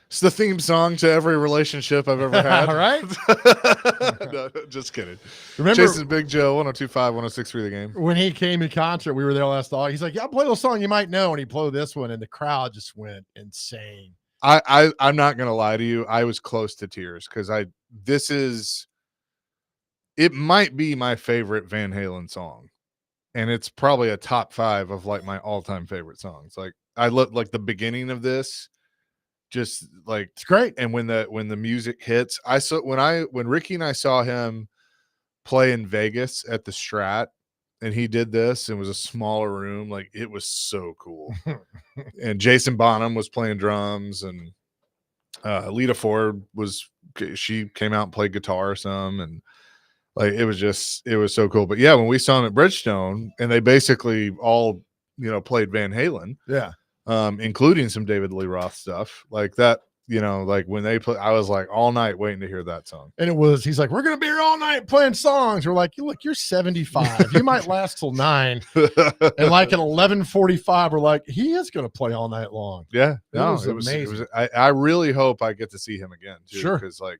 It's the theme song to every relationship I've ever had. All right. No, just kidding. Remember Jason's Big Joe, 102.5, 106.3 The Game. when he came in concert, we were there last August. He's like, "Yeah, I'll play a little song you might know," and he played this one, and the crowd just went insane. I'm not gonna lie to you. I was close to tears because it might be my favorite Van Halen song, and it's probably a top 5 of like my all-time favorite songs. Like I look like the beginning of this, just like It's great. and when the music hits, I saw when Ricky and I saw him play in Vegas at the Strat, and he did this, and it was a smaller room. Like it was so cool. And Jason Bonham was playing drums, and Lita Ford she came out and played guitar some, and like it was so cool. But yeah, when we saw him at Bridgestone, and they basically all played Van Halen, Yeah. Including some David Lee Roth stuff like that. Like when they play, I was like all night waiting to hear that song. And he's like, "We're going to be here all night playing songs." We're like, "Look, you're 75. You might last till 9." And like at 11:45, we're like, "He is going to play all night long." Yeah. No, it was amazing. I really hope I get to see him again too. Sure. Because like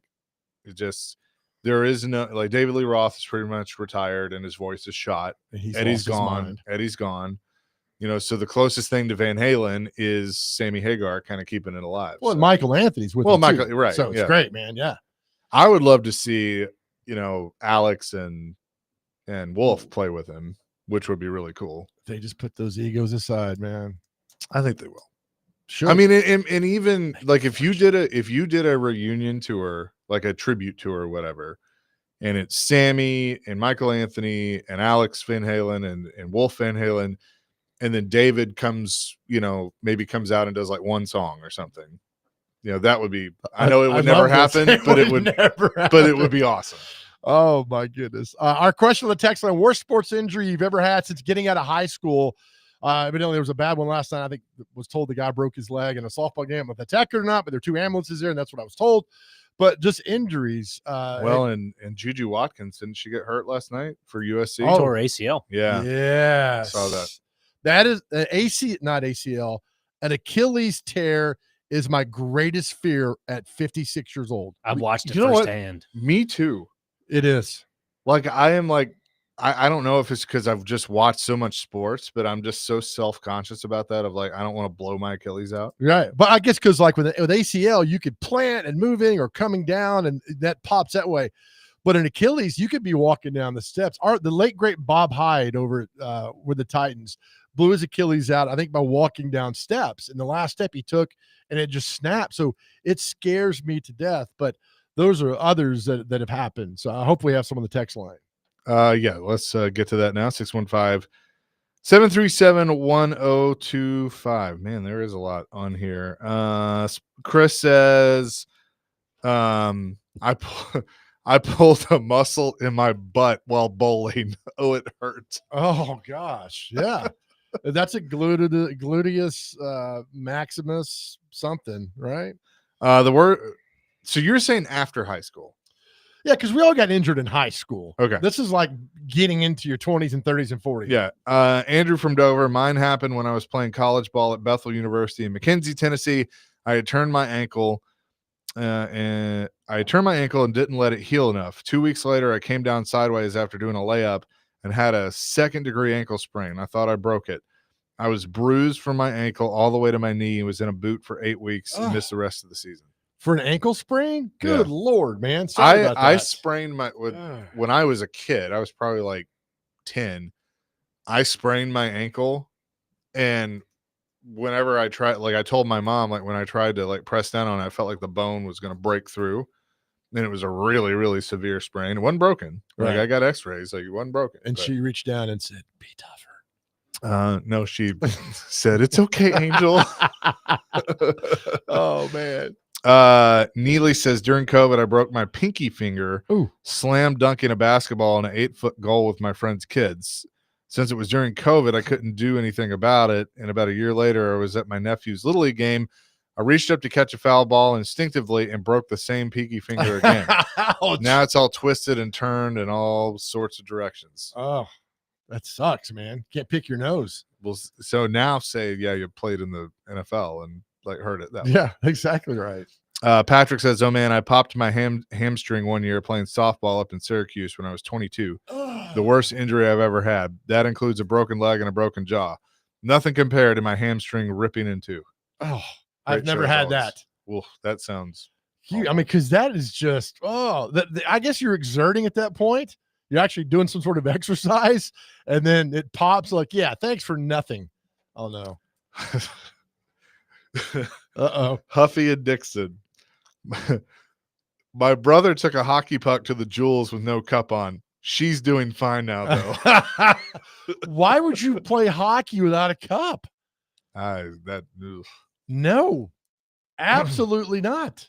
there is no, like, David Lee Roth is pretty much retired and his voice is shot. And Eddie's gone. Eddie's gone. So the closest thing to Van Halen is Sammy Hagar kind of keeping it alive. Well, Michael Anthony's with him Michael, too. right. So it's great, man. Yeah. I would love to see, Alex and Wolf play with him, which would be really cool. They just put those egos aside, man. I think they will. Sure. I mean, and even like if you did a reunion tour, like a tribute tour or whatever, and it's Sammy and Michael Anthony and Alex Van Halen and Wolf Van Halen, and then David comes out and does like one song or something. That would be, I know it would never happen, but it would be awesome. Oh my goodness. Our question on the text line: worst sports injury you've ever had since getting out of high school? Evidently there was a bad one last night. I think was told the guy broke his leg in a softball game. If that's accurate or not, but there are 2 ambulances there, and that's what I was told. But just injuries. And Juju Watkins, didn't she get hurt last night for USC? Tore ACL. Yeah. Yeah. Saw that. That is an not ACL. An Achilles tear is my greatest fear at 56 years old. I've watched it You know what? firsthand. Me too. It is. Like I am like, I don't know if it's because I've just watched so much sports, but I'm just so self-conscious about that of like, I don't want to blow my Achilles out. Right. But I guess because like with ACL, you could plant and moving or coming down, and that pops that way. But an Achilles, you could be walking down the steps. The late, great Bob Hyde over with the Titans blew his Achilles out, I think, by walking down steps. And the last step he took, and it just snapped. So it scares me to death. But those are others that have happened. So I hope we have some on the text line. Yeah, let's get to that now. 615-737-1025. Man, there is a lot on here. Chris says, I pulled a muscle in my butt while bowling. Oh, it hurt. Oh gosh. Yeah. That's a gluteus maximus something, right? The word. So you're saying after high school? Yeah, because we all got injured in high school. Okay. This is like getting into your 20s and 30s and 40s. Yeah. Andrew from Dover. Mine happened when I was playing college ball at Bethel University in McKenzie, Tennessee. I had turned my ankle and didn't let it heal enough. 2 weeks later, I came down sideways after doing a layup and had a 2nd-degree ankle sprain. I thought I broke it. I was bruised from my ankle all the way to my knee and was in a boot for 8 weeks and missed the rest of the season. For an ankle sprain? Good Lord, man. Sorry about that. I sprained when I was a kid. I was probably like 10. I sprained my ankle, and whenever I tried, like I told my mom, like when I tried to like press down on it, I felt like the bone was going to break through. And it was a really, really severe sprain. It wasn't broken. Like I got x-rays, like it wasn't broken. And she reached down and said, "Be tougher." No, she said, "It's okay, Angel." Oh man. Neely says, during COVID, I broke my pinky finger, slam dunking a basketball in an 8-foot goal with my friend's kids. Since it was during COVID, I couldn't do anything about it. And about a year later, I was at my nephew's Little League game. I reached up to catch a foul ball instinctively and broke the same pinky finger again. Now it's all twisted and turned in all sorts of directions. Oh, that sucks, man. Can't pick your nose. Well, so now say, yeah, you played in the NFL and like hurt it that way. Yeah, exactly right. Patrick says, "Oh man, I popped my hamstring one year playing softball up in Syracuse when I was 22. The worst injury I've ever had. That includes a broken leg and a broken jaw. Nothing compared to my hamstring ripping in two." Oh, Great I've never show as had always. that. Well, that sounds. I mean, because that is just I guess you're exerting at that point. You're actually doing some sort of exercise, and then it pops like, yeah, thanks for nothing. Oh no. Huffy and Dixon. My brother took a hockey puck to the Jewels with no cup on. She's doing fine now, though. Why would you play hockey without a cup? No, absolutely not.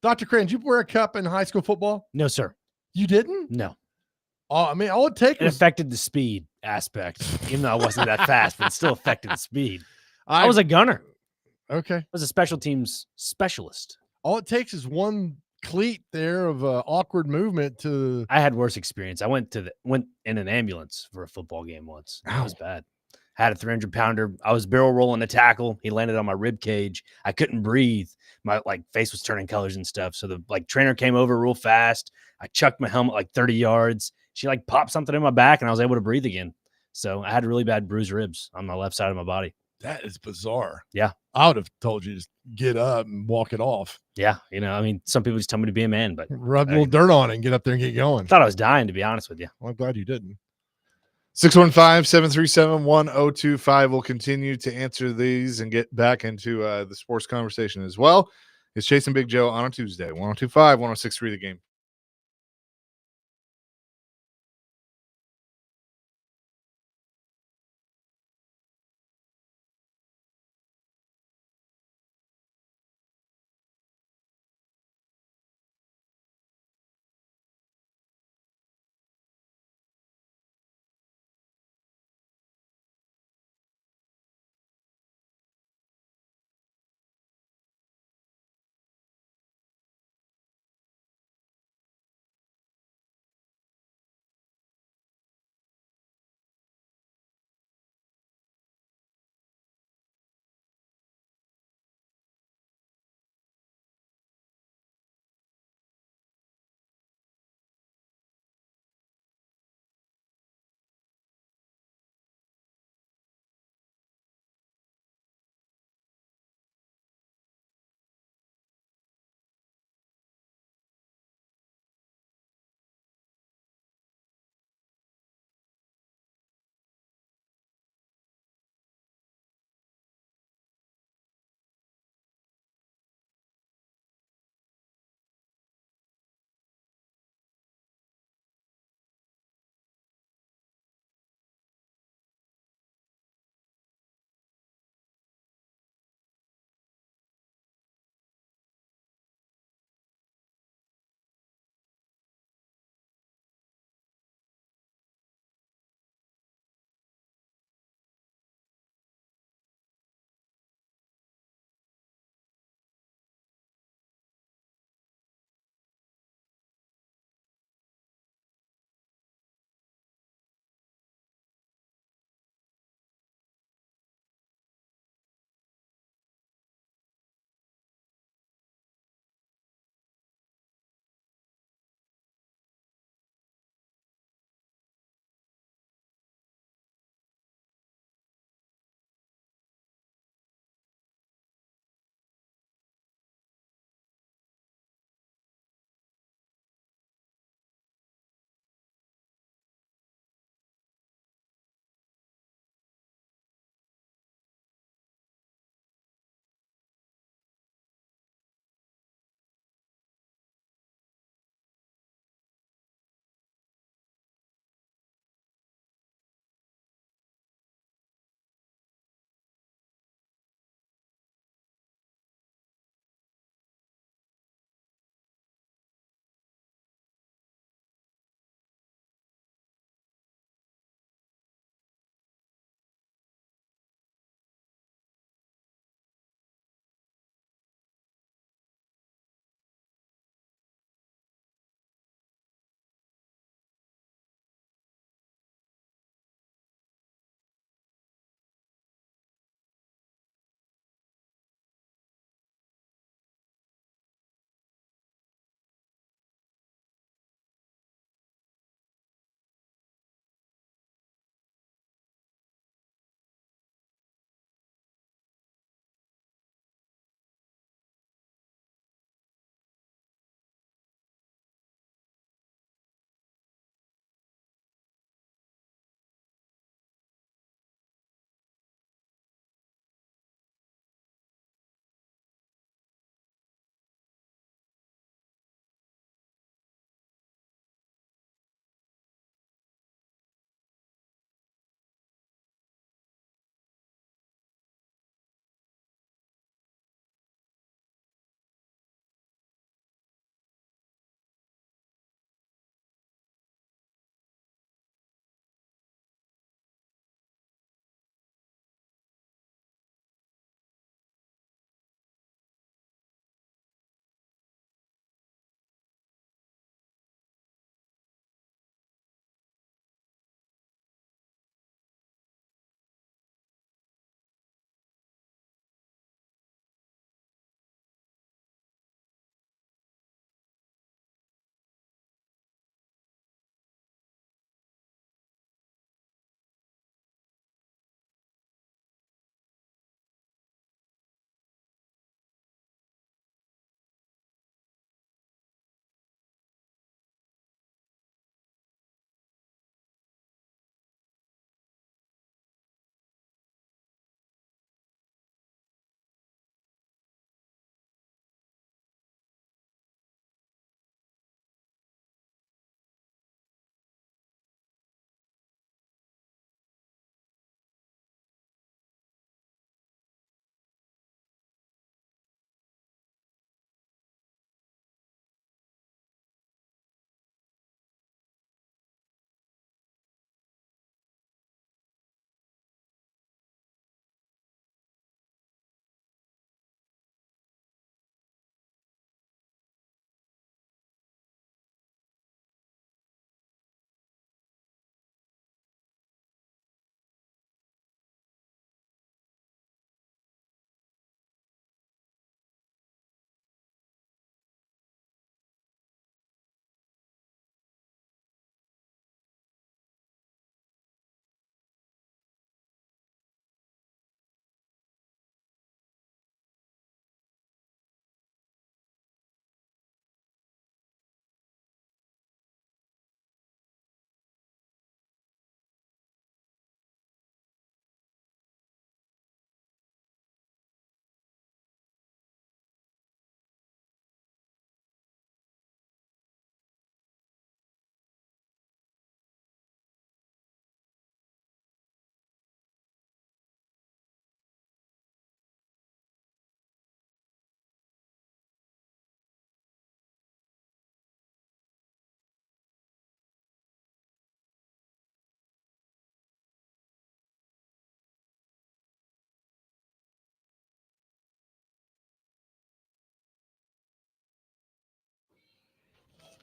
Dr. Crane, did you wear a cup in high school football? No, sir. You didn't? No. Oh, I mean, all it takes It affected the speed aspect, even though I wasn't that fast, but it still affected the speed. I was a gunner. Okay. I was a special teams specialist. All it takes is one cleat there of awkward movement to. I had worse experience. I went in an ambulance for a football game once. That was bad. Had a 300-pounder. I was barrel rolling a tackle. He landed on my rib cage. I couldn't breathe. My face was turning colors and stuff. So the trainer came over real fast. I chucked my helmet 30 yards. She popped something in my back and I was able to breathe again. So I had really bad bruised ribs on my left side of my body. That is bizarre. Yeah. I would have told you to just get up and walk it off. Yeah. Some people just tell me to be a man, but rub a little dirt on it and get up there and get going. I thought I was dying, to be honest with you. Well, I'm glad you didn't. 615-737-1025. We'll continue to answer these and get back into the sports conversation as well. It's Chase and Big Joe on a Tuesday. 102.5, 106.3 The Game.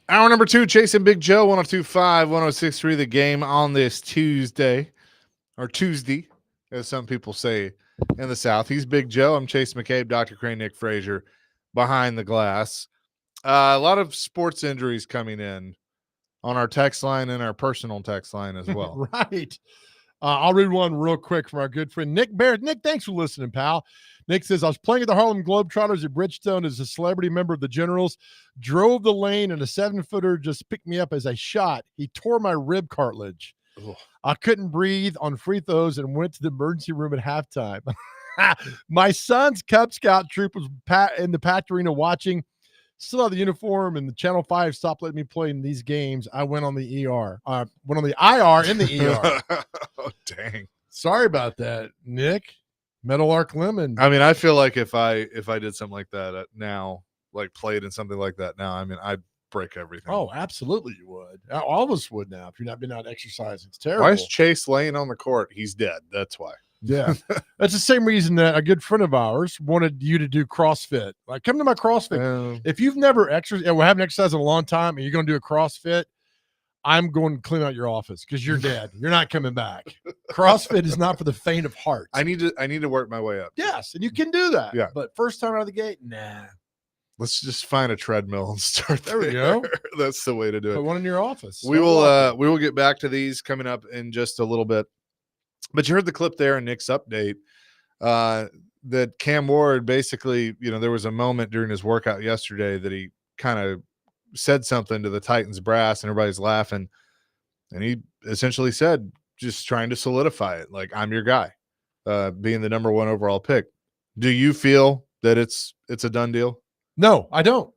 Hour number 2, Chasing Big Joe, 102.5, 106.3, The Game on this Tuesday, or Tuesday, as some people say in the South. He's Big Joe. I'm Chase McCabe, Dr. Crane, Nick Frazier, behind the glass. A lot of sports injuries coming in on our text line and our personal text line as well. Right. I'll read one real quick from our good friend Nick Barrett. Nick, thanks for listening, pal. Nick says, I was playing at the Harlem Globetrotters at Bridgestone as a celebrity member of the Generals, drove the lane, and a 7-footer just picked me up as I shot. He tore my rib cartilage. Ugh. I couldn't breathe on free throws and went to the emergency room at halftime. My son's Cub Scout troop was in the Pac Arena watching. Still had the uniform, and the Channel 5 stopped letting me play in these games. I went on the ER. Went on the IR in the ER. Oh, dang. Sorry about that, Nick. Metal Arc Lemon. I mean, I feel like if I did something like that now, like played in something like that now, I mean, I'd break everything. Oh, absolutely you would. All of us would now if you're not been out exercising. It's terrible. Why is Chase laying on the court? He's dead. That's why. Yeah. That's the same reason that a good friend of ours wanted you to do CrossFit. Like, come to my CrossFit. If you've never exercised, we haven't exercised in a long time, and you're going to do a CrossFit, I'm going to clean out your office because you're dead. You're not coming back. CrossFit is not for the faint of heart. I need to work my way up. Yes, and you can do that. Yeah. But first time out of the gate, nah. Let's just find a treadmill and start there. We go. That's the way to do it. Put one in your office. We will get back to these coming up in just a little bit. But you heard the clip there in Nick's update that Cam Ward basically, there was a moment during his workout yesterday that he kind of said something to the Titans brass and everybody's laughing. And he essentially said, just trying to solidify it. Like, I'm your guy, being the number 1 overall pick. Do you feel that it's a done deal? No, I don't.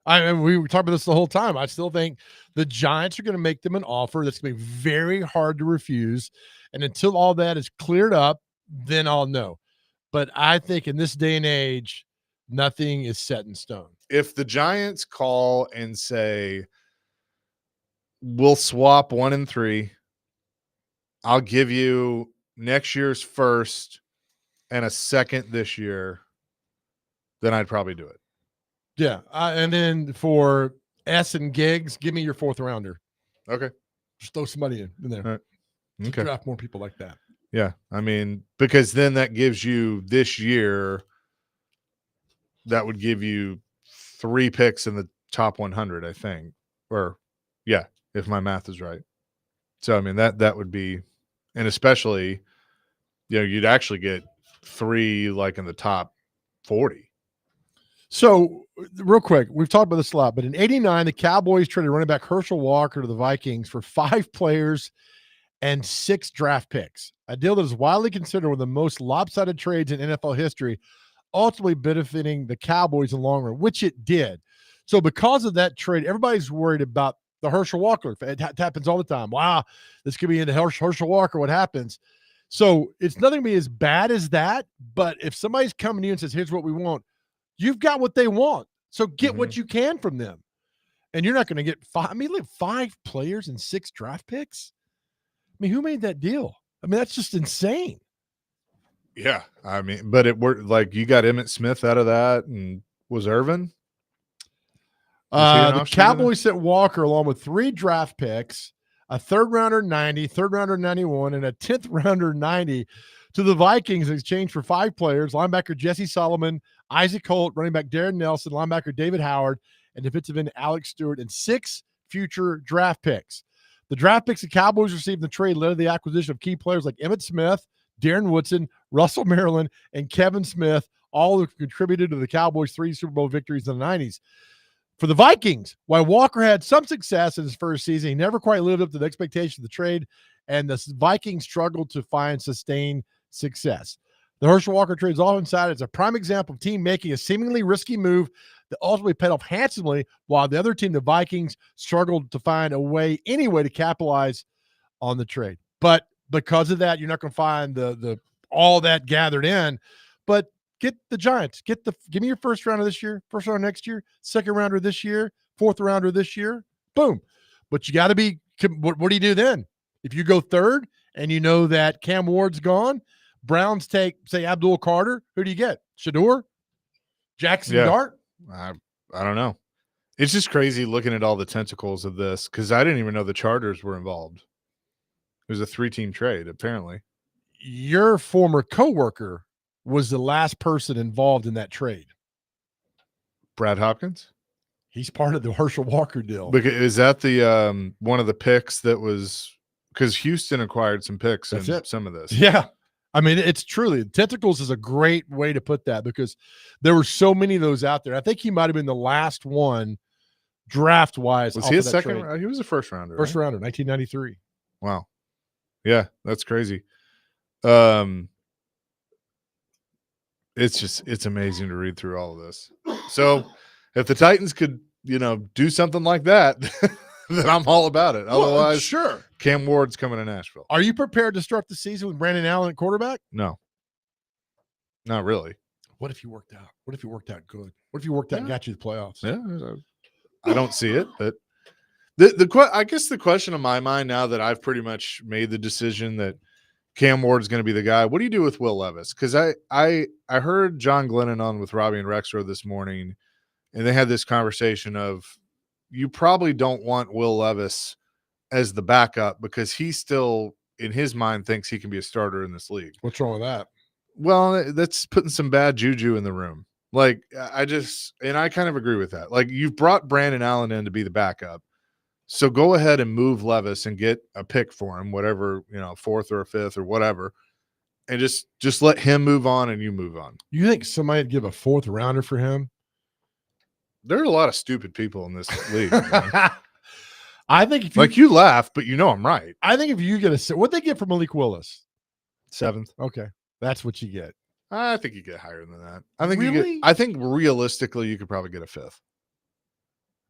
We were talking about this the whole time. I still think the Giants are going to make them an offer that's going to be very hard to refuse. And until all that is cleared up, then I'll know. But I think in this day and age, nothing is set in stone. If the Giants call and say, we'll swap 1 and 3, I'll give you next year's first and a second this year, then I'd probably do it. Yeah. And then for S and Giggs, give me your 4th rounder. Okay. Just throw somebody in there. Right. Okay. Draft more people like that. Yeah. I mean, because then that gives you this year, that would give you 3 picks in the top 100, I think. Or, yeah, if my math is right. So, I mean, that would be, and especially, you'd actually get 3 like in the top 40. So, real quick, we've talked about this a lot, but in '89, the Cowboys traded running back Herschel Walker to the Vikings for 5 players and 6 draft picks, a deal that is widely considered one of the most lopsided trades in NFL history, ultimately benefiting the Cowboys in the long run, which it did. So because of that trade, everybody's worried about the Herschel Walker. It happens all the time. Wow, this could be into Herschel Walker. What happens? So it's nothing to be as bad as that, but if somebody's coming to you and says, here's what we want, you've got what they want. So get what you can from them. And you're not going to get 5. I mean, like 5 players and 6 draft picks. I mean, who made that deal? I mean, that's just insane. Yeah. I mean, but it worked. Like, you got Emmitt Smith out of that, and was Irvin? The Cowboys sent Walker along with 3 draft picks, a 3rd rounder 90, 3rd rounder 91, and a 10th rounder 90 to the Vikings in exchange for 5 players: linebacker Jesse Solomon, Isaac Holt, running back Darren Nelson, linebacker David Howard, and defensive end Alex Stewart, and 6 future draft picks. The draft picks the Cowboys received in the trade led to the acquisition of key players like Emmitt Smith, Darren Woodson, Russell Maryland, and Kevin Smith, all who contributed to the Cowboys' 3 Super Bowl victories in the 90s. For the Vikings, while Walker had some success in his first season, he never quite lived up to the expectation of the trade, and the Vikings struggled to find sustained success. The Herschel Walker trade is often cited as a prime example of a team making a seemingly risky move that ultimately paid off handsomely, while the other team, the Vikings, struggled to find a way, any way, to capitalize on the trade. But because of that, you're not going to find the all that gathered in. But get the Giants. Give me your 1st rounder this year, 1st rounder next year, 2nd rounder this year, 4th rounder this year. Boom. But you got to be. What do you do then? If you go 3rd and you know that Cam Ward's gone, Browns take, say, Abdul Carter. Who do you get? Shador? Jackson Dart? I don't know. It's just crazy looking at all the tentacles of this because I didn't even know the Chargers were involved. It was a 3-team trade, apparently. Your former coworker was the last person involved in that trade. Brad Hopkins? He's part of the Herschel Walker deal. Because, is that the one of the picks that was – because Houston acquired some picks in some of this. Yeah. I mean, it's truly – tentacles is a great way to put that because there were so many of those out there. I think he might have been the last one draft-wise. Was he a second – he was a first-rounder. First rounder, 1993. Wow. Yeah, that's crazy. It's amazing to read through all of this. So if the Titans could, do something like that, then I'm all about it. Otherwise, sure. Cam Ward's coming to Nashville. Are you prepared to start the season with Brandon Allen at quarterback? No, not really. What if you worked out? What if you worked out good? What if you worked out and got you the playoffs? Yeah, I don't see it, but I guess the question on my mind now that I've pretty much made the decision that Cam Ward is going to be the guy. What do you do with Will Levis? Because I heard John Glennon on with Robbie and Rexrow this morning, and they had this conversation of you probably don't want Will Levis as the backup because he still, in his mind, thinks he can be a starter in this league. What's wrong with that? Well, that's putting some bad juju in the room. Like, I kind of agree with that. Like, you've brought Brandon Allen in to be the backup. So go ahead and move Levis and get a pick for him, whatever, 4th or 5th or whatever, and just let him move on and you move on. You think somebody would give a 4th rounder for him? There are a lot of stupid people in this league. I think if you laugh, but I'm right. I think if you get what they get from Malik Willis? 7th. Okay. That's what you get. I think you get higher than that. I think really? I think realistically you could probably get a 5th.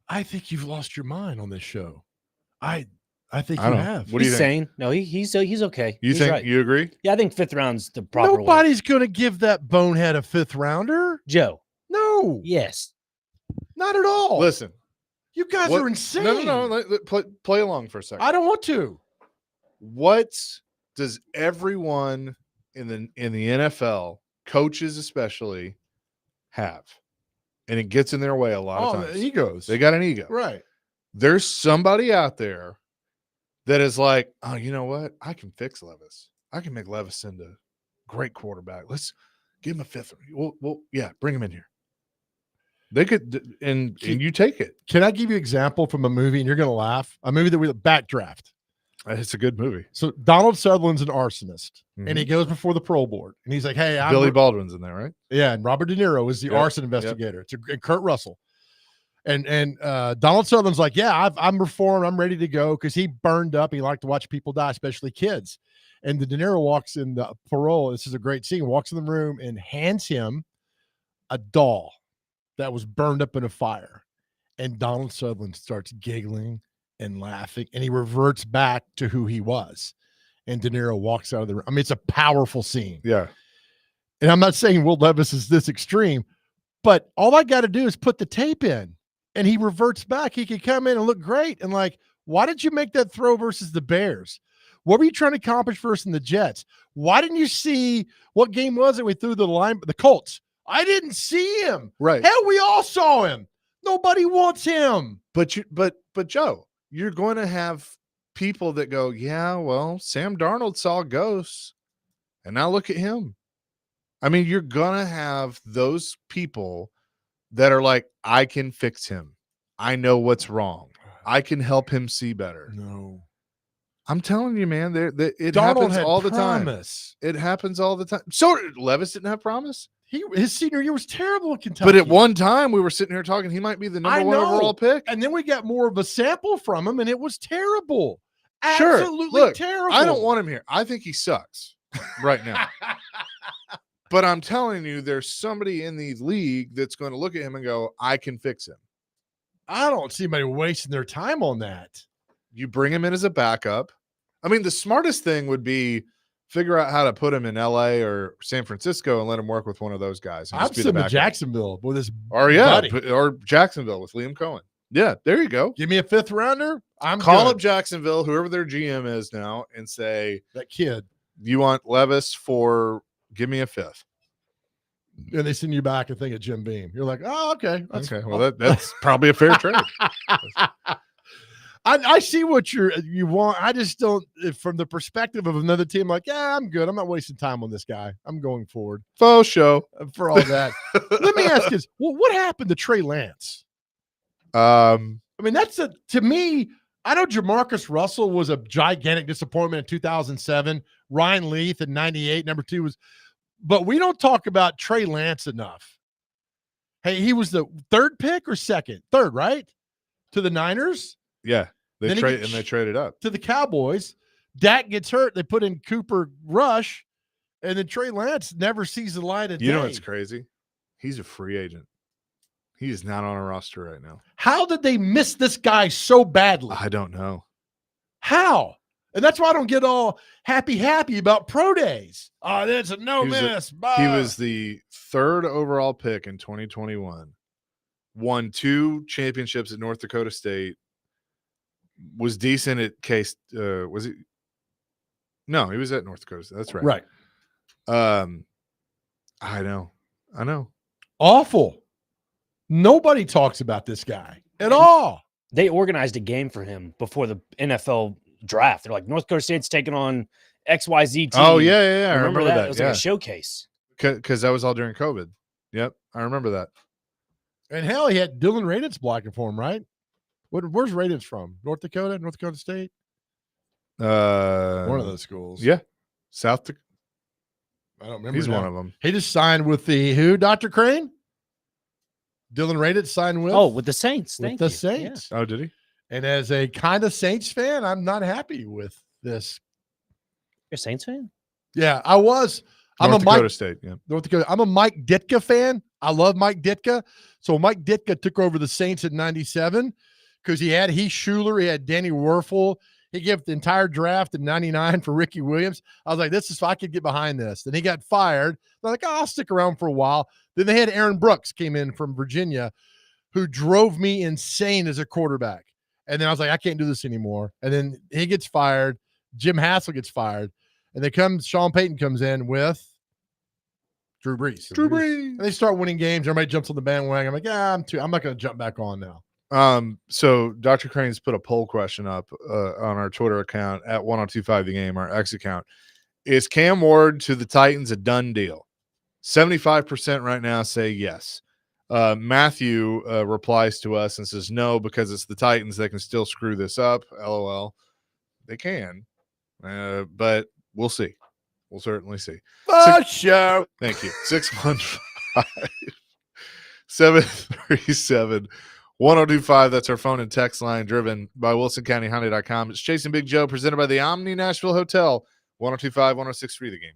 I think you've lost your mind on this show. I think you have. What do you think? Sane. No, he's okay. You think you agree? Yeah, I think 5th round's the proper. Nobody's going to give that bonehead a 5th rounder. Joe. No. Yes. Not at all. Listen, you guys are insane. No. Play along for a second. I don't want to. What does everyone in the NFL, coaches especially, have? And it gets in their way a lot of times. Egos. They got an ego. Right. There's somebody out there that is like, oh, you know what? I can fix Levis. I can make Levis into a great quarterback. Let's give him a 5th. Well, yeah, bring him in here. They could, and you take it. Can I give you an example from a movie, and you're going to laugh? A movie that we Backdraft. It's a good movie. So Donald Sutherland's an arsonist, and he goes before the parole board, and he's like, "Hey, Billy Baldwin's in there, right? Yeah, and Robert De Niro is the arson investigator. It's and Kurt Russell, and Donald Sutherland's like, "Yeah, I'm reformed. I'm ready to go," because he burned up. He liked to watch people die, especially kids. And the De Niro walks in the parole. This is a great scene. Walks in the room and hands him a doll that was burned up in a fire, and Donald Sutherland starts giggling and laughing, and he reverts back to who he was. And De Niro walks out of the room. I mean, it's a powerful scene. Yeah. And I'm not saying Will Levis is this extreme, but all I got to do is put the tape in, and he reverts back. He could come in and look great. And like, why did you make that throw versus the Bears? What were you trying to accomplish versus the Jets? Why didn't you see what game was it we threw the line? The Colts. I didn't see him. Right. Hell, we all saw him. Nobody wants him. But Joe, you're going to have people that go, yeah, well, Sam Darnold saw ghosts, and now look at him. I mean, you're going to have those people that are like, I can fix him. I know what's wrong. I can help him see better. No. I'm telling you, man, it Donald happens all the time. It happens all the time. So Levis didn't have promise. His senior year was terrible in Kentucky. But at one time, we were sitting here talking, he might be the number 1 overall pick. And then we got more of a sample from him, and it was terrible. Sure. Absolutely terrible. I don't want him here. I think he sucks right now. But I'm telling you, there's somebody in the league that's going to look at him and go, I can fix him. I don't see anybody wasting their time on that. You bring him in as a backup. I mean, the smartest thing would be figure out how to put him in LA or San Francisco and let him work with one of those guys. I'm sitting to Jacksonville with his buddy. Or Jacksonville with Liam Cohen. Yeah, there you go. Give me a 5th rounder. Call up Jacksonville, whoever their GM is now, and say, that kid, you want Levis for give me a 5th. And they send you back a thing at Jim Beam. You're like, oh, okay. Okay. Well, that's probably a fair trade. I see what you want. I just don't, from the perspective of another team, like, yeah, I'm good. I'm not wasting time on this guy. I'm going forward. Faux show. For all that. Let me ask you this. Well, what happened to Trey Lance? I mean, to me, I know Jamarcus Russell was a gigantic disappointment in 2007. Ryan Leaf in 98, number 2 was, but we don't talk about Trey Lance enough. Hey, he was the 3rd pick or 2nd? 3rd, right? To the Niners? Yeah. They traded up. To the Cowboys. Dak gets hurt. They put in Cooper Rush, and then Trey Lance never sees the light of day. You know what's crazy? He's a free agent. He is not on a roster right now. How did they miss this guy so badly? I don't know. How? And that's why I don't get all happy about pro days. Oh, that's a miss. He was the 3rd overall pick in 2021. Won 2 championships at North Dakota State. Was decent at Case. Was he? No, he was at North Dakota State. That's right. Right. I know. Awful. Nobody talks about this guy at all. They organized a game for him before the NFL draft. They're like, North Dakota State's taking on XYZ team. Oh, yeah. I remember that. It was like a showcase. Because that was all during COVID. Yep, I remember that. And hell, he had Dylan Raditz blocking for him, right? Where's Raditz from? North Dakota State? One of those schools. Yeah. South Dakota. I don't remember. He's one of them. He just signed with the who, Dr. Crane? Dylan Raditz signed with? Oh, with the Saints. With the Saints. Yeah. Oh, did he? And as a kind of Saints fan, I'm not happy with this. You're a Saints fan? Yeah, I was. North Dakota State. Yeah. North Dakota. I'm a Mike Ditka fan. I love Mike Ditka. So Mike Ditka took over the Saints in 97 because he had Heath Schuler, he had Danny Werfel. He gave the entire draft in 99 for Ricky Williams. I was like, I could get behind this. Then he got fired. I'm like, I'll stick around for a while. Then they had Aaron Brooks came in from Virginia, who drove me insane as a quarterback. And then I was like, I can't do this anymore. And then he gets fired. Jim Hassel gets fired. And Sean Payton comes in with Drew Brees. And they start winning games. Everybody jumps on the bandwagon. I'm like, I'm not going to jump back on now. So Dr. Crane's put a poll question up on our Twitter account at 1025 The Game, our X account. Is Cam Ward to the Titans a done deal? 75% right now say yes. Matthew replies to us and says no, because it's the Titans. They can still screw this up. LOL. They can. But we'll see. We'll certainly see. Show. Thank you. 615-737-1025. That's our phone and text line, driven by WilsonCountyHonda.com. It's Chasing Big Joe, presented by the Omni Nashville Hotel. 1025, 1063 The Game.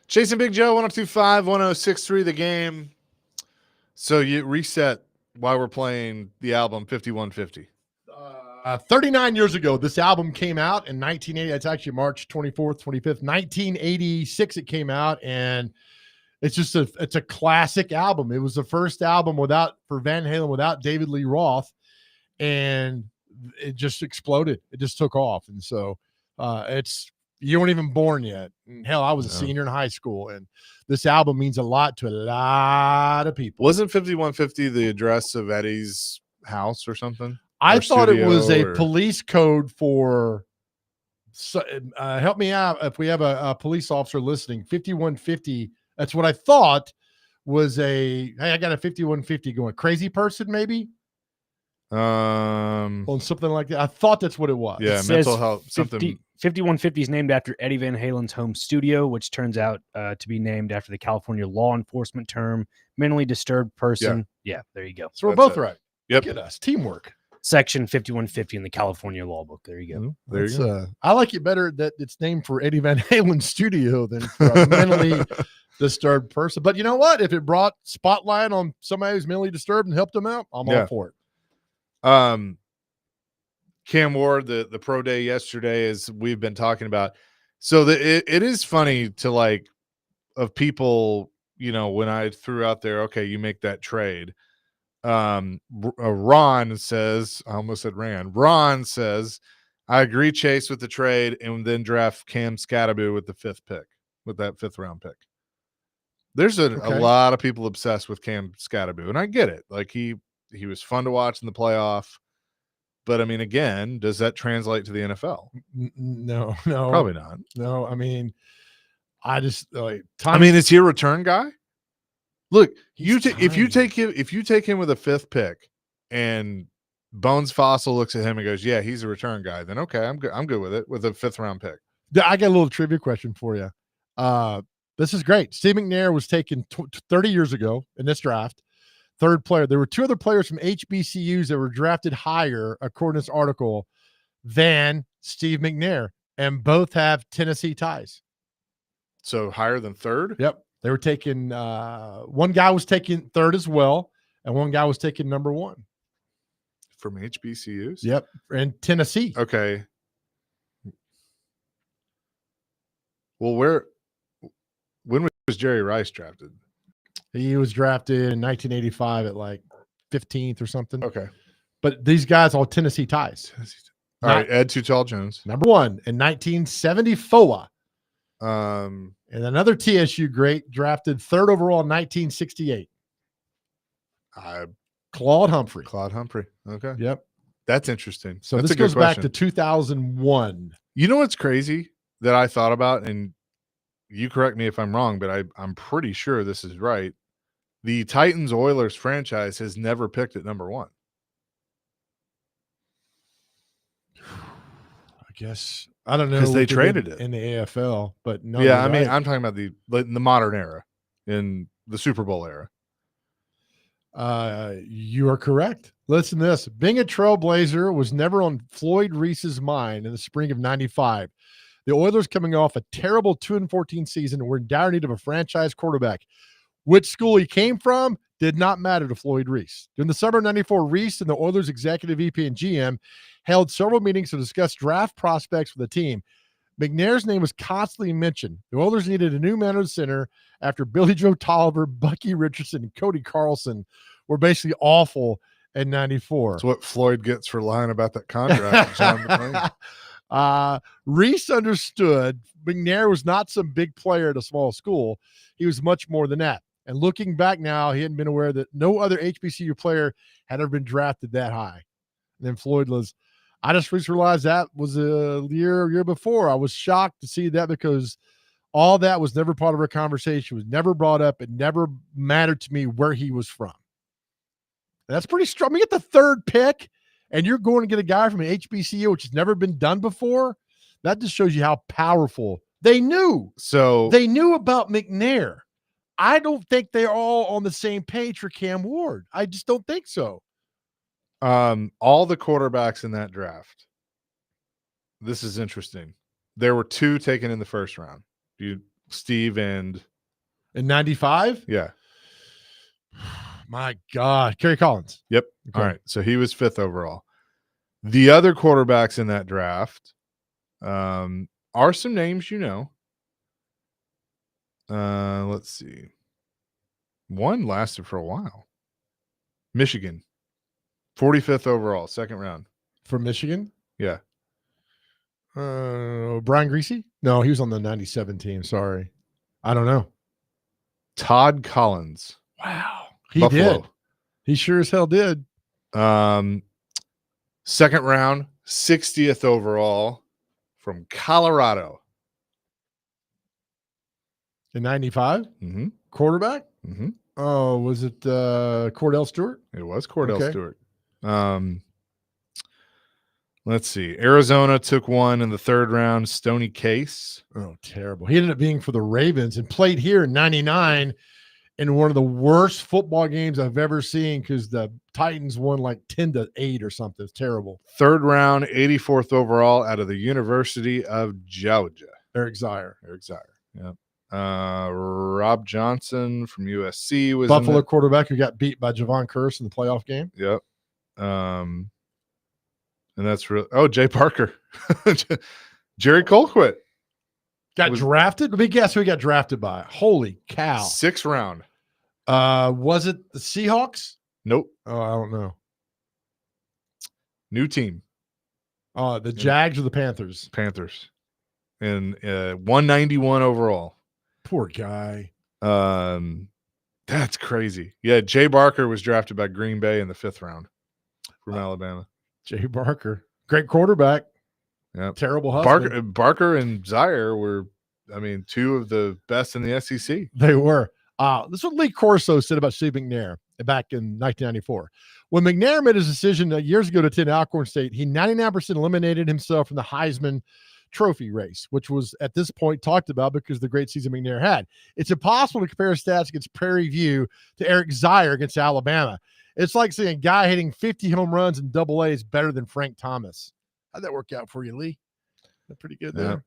Chasing Big Joe, 1025, 1063 The Game. So you reset while we're playing the album 5150. 39 years ago, this album came out in 1980. It's actually March 24th, 25th, 1986. It came out, and it's a classic album. It was the first album for Van Halen without David Lee Roth, and it just exploded. It just took off, and so you weren't even born yet. And hell, I was a senior in high school, and this album means a lot to a lot of people. Wasn't 5150 the address of Eddie's house or something? I thought it was a police code for. Help me out if we have a police officer listening. 5150. That's what I thought was hey, I got a 5150 going. Crazy person, maybe. On something like that. I thought that's what it was. Yeah, mental health. 5150 is named after Eddie Van Halen's home studio, which turns out to be named after the California law enforcement term mentally disturbed person. Yeah, there you go. So we're both right. Yep. Look at us. Teamwork. Section 5150 in the California law book. There you go. There you go. I like it better that it's named for Eddie Van Halen's studio than for a mentally disturbed person. But you know what? If it brought spotlight on somebody who's mentally disturbed and helped them out, I'm all for it. Cam Ward, the pro day yesterday, as we've been talking about. So it is funny to of people, when I threw out there, okay, you make that trade. Ron says, I almost said Rand. Ron says, I agree, Chase, with the trade, and then draft Cam Scatterby with the 5th pick, with that 5th round pick. There's a lot of people obsessed with Cam Scatterby, and I get it. He was fun to watch in the playoff. But I mean, again, does that translate to the NFL? No, probably not. No, I mean, I just is he a return guy? Look, if you take him with a 5th pick, and Bones Fossil looks at him and goes, "Yeah, he's a return guy," then okay, I'm good with it with a 5th round pick. I got a little trivia question for you. This is great. Steve McNair was taken 30 years ago in this draft. 3rd player. There were 2 other players from HBCUs that were drafted higher, according to this article, than Steve McNair, and both have Tennessee ties. So higher than 3rd? Yep. They were taken. One guy was taken 3rd as well, and one guy was taken number 1. From HBCUs? Yep. And Tennessee. Okay. Well, when was Jerry Rice drafted? He was drafted in 1985 at 15th or something. Okay. But these guys all Tennessee ties. All right, Ed Too Tall Jones. Number 1 in 1974. And another TSU great drafted 3rd overall in 1968. Claude Humphrey. Okay. Yep. That's interesting. So this goes back to 2001. You know what's crazy that I thought about, and you correct me if I'm wrong, but I'm pretty sure this is right. The Titans Oilers franchise has never picked at number 1. I guess I don't know because they traded it in the AFL, but no. Yeah, I mean, I'm talking about the modern era, in the Super Bowl era. You are correct. Listen to this. Being a trailblazer was never on Floyd Reese's mind in the spring of 95. The Oilers, coming off a terrible 2-14 season, were in dire need of a franchise quarterback. Which school he came from did not matter to Floyd Reese. During the summer of 94, Reese and the Oilers executive VP and GM held several meetings to discuss draft prospects for the team. McNair's name was constantly mentioned. The Oilers needed a new man at center after Billy Joe Tolliver, Bucky Richardson, and Cody Carlson were basically awful in 94. That's what Floyd gets for lying about that contract. Reese understood McNair was not some big player at a small school. He was much more than that. And looking back now, he hadn't been aware that no other HBCU player had ever been drafted that high. And then Floyd was, I just realized that was a year before. I was shocked to see that because all that was never part of our conversation, was never brought up. It never mattered to me where he was from. And that's pretty strong. You get the 3rd pick and you're going to get a guy from an HBCU, which has never been done before. That just shows you how powerful they knew. So they knew about McNair. I don't think they're all on the same page for Cam Ward. I just don't think so. All the quarterbacks in that draft. This is interesting. There were 2 taken in the 1st round. Steve and in 95. Yeah. My God, Kerry Collins. Yep. Okay. All right. So he was 5th overall. The other quarterbacks in that draft are some names you know. Let's see. One lasted for a while. Michigan, 45th overall, 2nd round. From Michigan? Yeah. Brian Greasy? No, he was on the 97 team. Sorry. I don't know. Todd Collins. Wow. He Buffalo. did. He sure as hell did. 2nd round, 60th overall from Colorado. In 95? Mm-hmm. Quarterback? Mm-hmm. Oh, was it Cordell Stewart? It was Cordell Okay. Stewart. Let's see. Arizona took one in the 3rd round, Stoney Case. Oh, terrible. He ended up being for the Ravens and played here in 99 in one of the worst football games I've ever seen because the Titans won like 10-8 or something. It's terrible. 3rd round, 84th overall out of the University of Georgia. Eric Zier. Yep. Rob Johnson from USC was Buffalo quarterback who got beat by Javon Curse in the playoff game. Yep. And that's real. Oh, Jay Parker. Jerry Colquitt. Got drafted? Let me guess who he got drafted by. Holy cow. 6th round. Was it the Seahawks? Nope. Oh, I don't know. New team. The Jags or the Panthers? Panthers. And 191 overall. Poor guy. That's crazy. Yeah, Jay Barker was drafted by Green Bay in the 5th round from Alabama. Jay Barker. Great quarterback. Yeah. Terrible husband. Barker and Zier were, I mean, 2 of the best in the SEC. They were. This is what Lee Corso said about Steve McNair back in 1994. When McNair made his decision years ago to attend Alcorn State, he 99% eliminated himself from the Heisman Trophy race, which was at this point talked about because of the great season McNair had. It's impossible to compare stats against Prairie View to Eric Zier against Alabama. It's like saying a guy hitting 50 home runs in AA is better than Frank Thomas. How'd that work out for you, Lee? That's pretty good there.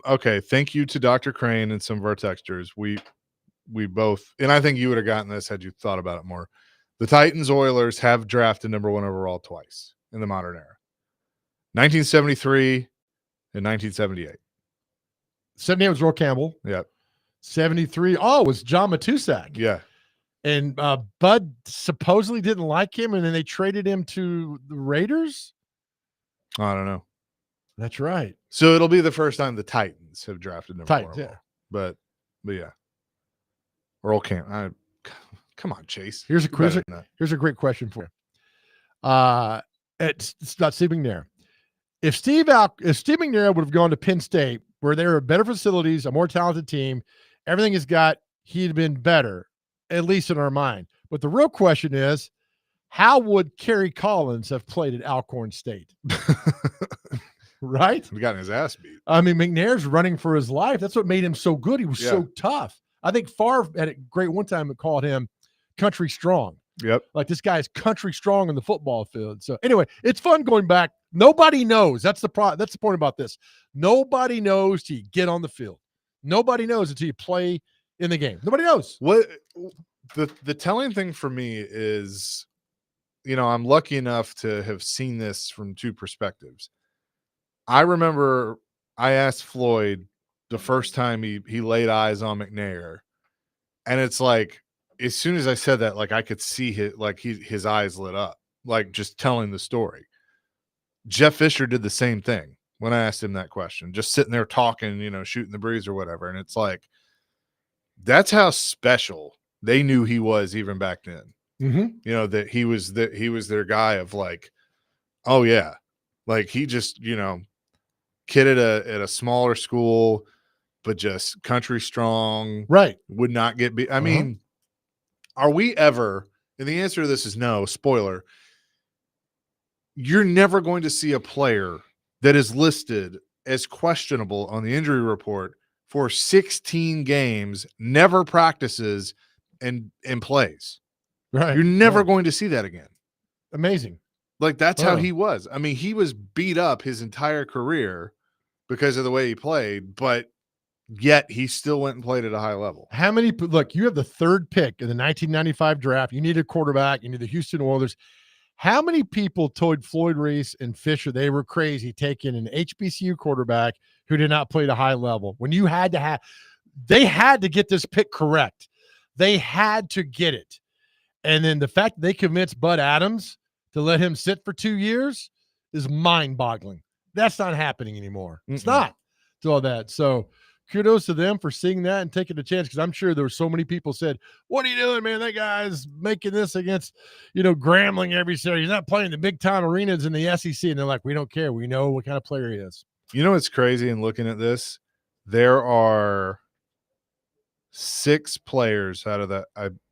Okay. Thank you to Dr. Crane and some of our texters. We both, and I think you would have gotten this had you thought about it more. The Titans Oilers have drafted number 1 overall twice in the modern era. 1973 and 1978. 78 was Roy Campbell. Yep. 73. Oh, it was John Matusak. Yeah. And Bud supposedly didn't like him, and then they traded him to the Raiders. I don't know. That's right. So it'll be the first time the Titans have drafted number 1 overall. Yeah. But yeah. Earl Camp. Come on, Chase. Here's a quiz. Here's a great question for you. It's about Steve McNair. If Steve McNair would have gone to Penn State, where there are better facilities, a more talented team, everything he's got, he'd have been better, at least in our mind. But the real question is, how would Kerry Collins have played at Alcorn State? Right? He got his ass beat. I mean, McNair's running for his life. That's what made him so good. He was so tough. I think Favre had a great one time and called him country strong. Yep. Like this guy's country strong in the football field. So anyway, it's fun going back. Nobody knows. That's the point about this. Nobody knows till you get on the field. Nobody knows until you play in the game. Nobody knows. What the telling thing for me is, I'm lucky enough to have seen this from 2 perspectives. I remember I asked Floyd the first time he laid eyes on McNair, and it's like, as soon as I said that, like I could see his eyes lit up, like just telling the story. Jeff Fisher did the same thing when I asked him that question, just sitting there talking, shooting the breeze or whatever. And it's like, that's how special they knew he was even back then. Mm-hmm. That he was their guy of like, oh yeah. Like he just, kid at a smaller school, but just country strong, right? Would not get beat. I mean, are we ever? And the answer to this is no. Spoiler: you're never going to see a player that is listed as questionable on the injury report for 16 games, never practices, and plays. Right? You're never going to see that again. Amazing. Like that's how he was. I mean, he was beat up his entire career because of the way he played, but Yet he still went and played at a high level. How many? Look, you have the third pick in the 1995 draft. You need a quarterback. You need the Houston Oilers. How many people told Floyd Reese and Fisher they were crazy taking an HBCU quarterback who did not play at a high level when you had to have? They had to get this pick correct. They had to get it. And then the fact that they convinced Bud Adams to let him sit for 2 years is mind-boggling. That's not happening anymore. It's not. To all that. So kudos to them for seeing that and taking a chance, because I'm sure there were so many people said, what are you doing, man? That guy's making this against, Grambling every Saturday. He's not playing the big-time arenas in the SEC. And they're like, we don't care. We know what kind of player he is. You know what's crazy in looking at this? There are 6 players out of that,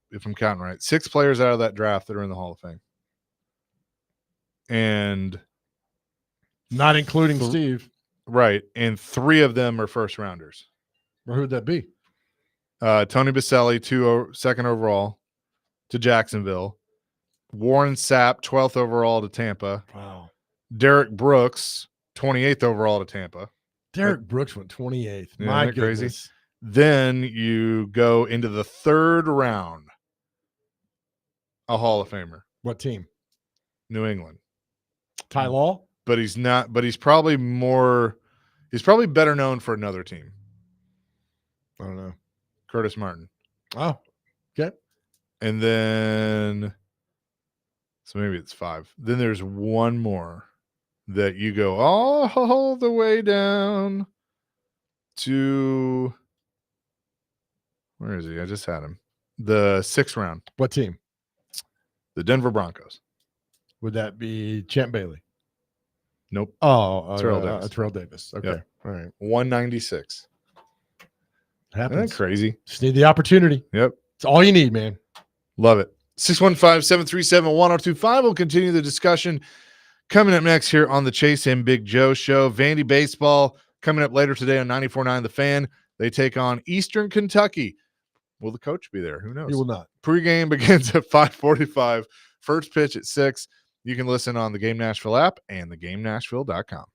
if I'm counting right, 6 players out of that draft that are in the Hall of Fame. And not including Steve. Right. And 3 of them are first rounders. Well, who'd that be? Tony Baselli, second overall to Jacksonville. Warren Sapp, 12th overall to Tampa. Wow. Derek Brooks, 28th overall to Tampa. Derek Brooks went 28th. Yeah, My isn't that goodness. Crazy? Then you go into the 3rd round. A Hall of Famer. What team? New England. Ty Law? But he's not, but he's probably better known for another team. I don't know. Curtis Martin. Oh, okay. And then, so maybe it's 5. Then there's one more that you go all the way down to, where is he? I just had him. The 6th round. What team? The Denver Broncos. Would that be Champ Bailey? Nope. Oh, Terrell Davis. Terrell Davis. Okay. Yep. All right. 196. Happens. Isn't that crazy? Just need the opportunity. Yep. It's all you need, man. Love it. 615-737-1025. We'll continue the discussion coming up next here on the Chase and Big Joe Show. Vandy baseball coming up later today on 94.9 The Fan. They take on Eastern Kentucky. Will the coach be there? Who knows? He will not. Pre-game begins at 5:45. First pitch at 6. You can listen on the Game Nashville app and thegamenashville.com.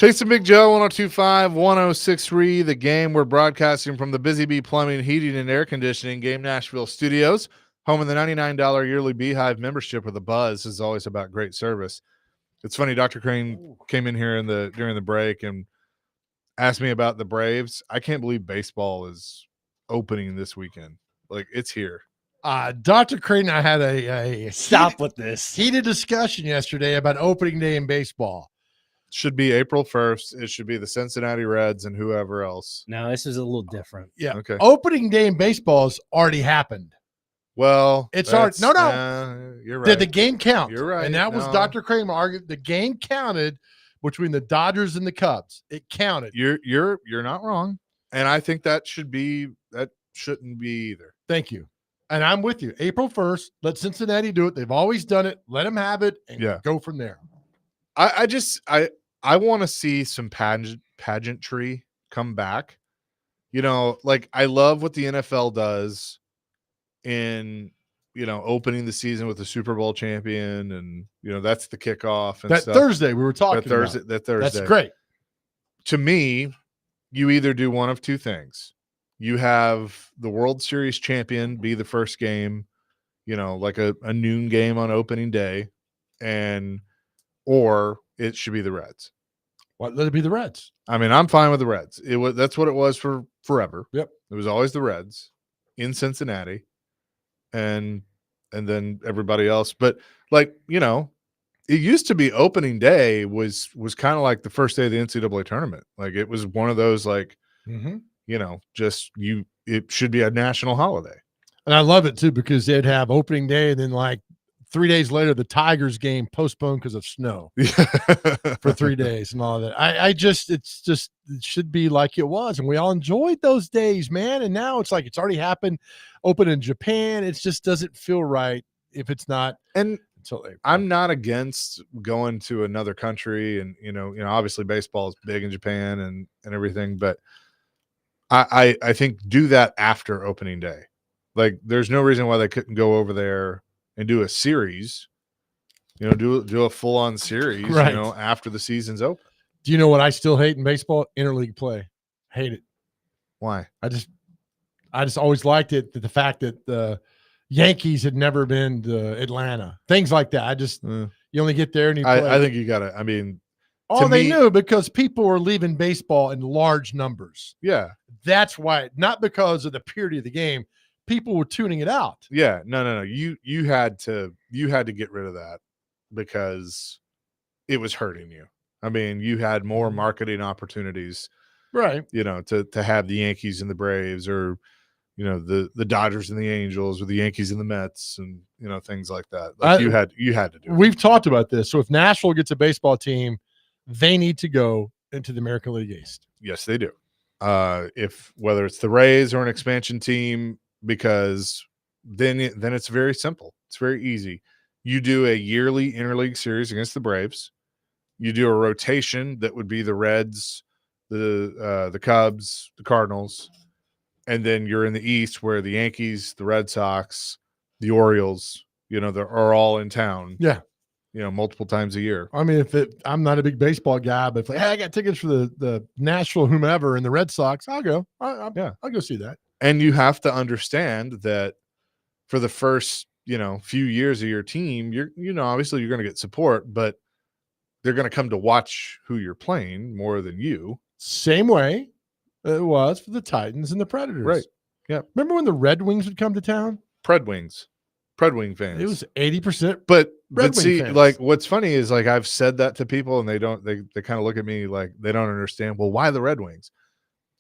Chase and Big Joe, 102.5, 106.3, The Game. We're broadcasting from the Busy Bee Plumbing, Heating, and Air Conditioning Game Nashville studios, home of the $99 yearly Beehive membership with a buzz. Is always about great service. It's funny, Dr. Crane came in here during the break and asked me about the Braves. I can't believe baseball is opening this weekend. Like, it's here. Dr. Crane and I had a Stop with this. heated discussion yesterday about opening day in baseball. Should be April 1st. It should be the Cincinnati Reds and whoever else. No, this is a little different. Yeah. Okay. Opening day in baseball has already happened. Well, It's hard. No. You're right. Did the game count? You're right. And that was No. Dr. Kramer argued the game counted between the Dodgers and the Cubs. It counted. You're not wrong. And I think that shouldn't be either. Thank you. And I'm with you. April 1st, let Cincinnati do it. They've always done it. Let them have it and go from there. I want to see some pageantry come back. You know, like I love what the NFL does in, you know, opening the season with the Super Bowl champion, and you know that's the kickoff and That stuff. Thursday we were talking about. That Thursday. That's great. To me, you either do one of two things. You have the World Series champion be the first game, you know, like a noon game on opening day, or it should be the Reds. What, let it be the Reds. I mean, I'm fine with the Reds. That's what it was for forever. Yep. It was always the Reds in Cincinnati, and then everybody else. But like, you know, it used to be opening day was kind of like the first day of the NCAA tournament. Like it was one of those like, you know, it should be a national holiday. And I love it too, because they'd have opening day and then like 3 days later, the Tigers game postponed because of snow for 3 days and all of that. It should be like it was. And we all enjoyed those days, man. And now it's like, it's already happened. Open in Japan. It just doesn't feel right if it's not. And until April. I'm not against going to another country. And, you know, obviously baseball is big in Japan and everything, but I think do that after opening day. Like there's no reason why they couldn't go over there and do a series, you know, do a full on series, right, you know, after the season's open. Do you know what I still hate in baseball? Interleague play. Hate it. Why? I just always liked it. The fact that the Yankees had never been to Atlanta, things like that. You only get there and you play. I think you gotta, I mean, they knew because people were leaving baseball in large numbers. Yeah. That's why, not because of the purity of the game. People were tuning it out. Yeah, no. You had to get rid of that because it was hurting you. I mean, you had more marketing opportunities, right? You know, to have the Yankees and the Braves, or you know, the Dodgers and the Angels, or the Yankees and the Mets, and you know, things like that. Like you had to do. We've talked about this. So if Nashville gets a baseball team, they need to go into the American League East. Yes, they do. If whether it's the Rays or an expansion team. Because then it's very simple. It's very easy. You do a yearly interleague series against the Braves. You do a rotation that would be the Reds, the Cubs, the Cardinals, and then you're in the East where the Yankees, the Red Sox, the Orioles, you know, are all in town. Yeah, you know, multiple times a year. I mean, I'm not a big baseball guy, but if I got tickets for the Nashville whomever and the Red Sox, I'll go. I'll go see that. And you have to understand that for the first, you know, few years of your team, obviously you're going to get support, but they're going to come to watch who you're playing more than you. Same way it was for the Titans and the Predators. Right. Yeah. Remember when the Red Wings would come to town? Predwing fans. It was 80%. But see, fans. like what's funny is like I've said that to people and they kind of look at me like they don't understand. Well, why the Red Wings?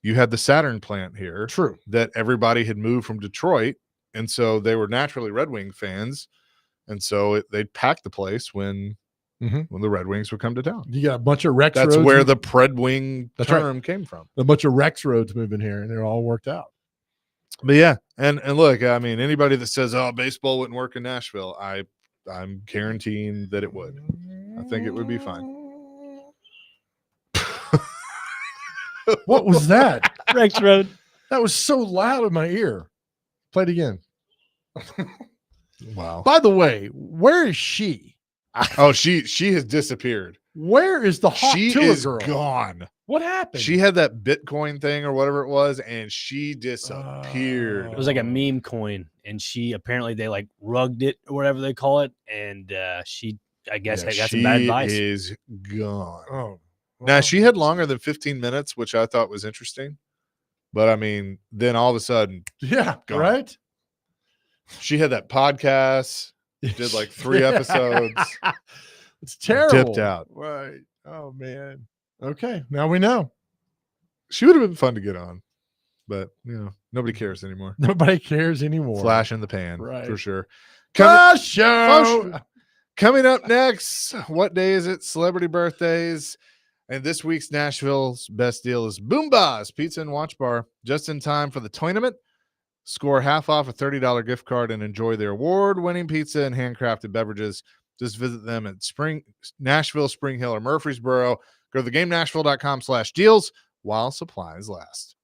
You had the Saturn plant here. True. That everybody had moved from Detroit. And so they were naturally Red Wing fans. And so they'd pack the place when the Red Wings would come to town. You got a bunch of Rex That's roads. where the Predwing term came from. A bunch of Rex roads moving here, and they're all worked out. But yeah, and look, I mean, anybody that says, oh, baseball wouldn't work in Nashville, I'm guaranteeing that it would. I think it would be fine. What was that? Rex Road. That was so loud in my ear. Play it again. Wow. By the way, where is she? Oh, she has disappeared. Where is the Hawk She Tuah is girl? gone. What happened? She had that Bitcoin thing or whatever it was, and she disappeared. It was like a meme coin, and she apparently they like rugged it or whatever they call it, and she I guess got some bad advice. She is gone. Oh, Now she had longer than 15 minutes, which I thought was interesting. But I mean, then all of a sudden, yeah, gone. Right. She had that podcast, did like 3 episodes. It's terrible. Dipped out. Right. Oh man. Okay, now we know. She would have been fun to get on, but nobody cares anymore. Nobody cares anymore. Flash in the pan, right? For sure. Show. Coming up next, what day is it? Celebrity birthdays. And this week's Nashville's best deal is Boomba's Pizza and Watch Bar. Just in time for the tournament. Score half off a $30 gift card and enjoy their award-winning pizza and handcrafted beverages. Just visit them at Nashville, Spring Hill, or Murfreesboro. Go to thegamenashville.com/deals while supplies last.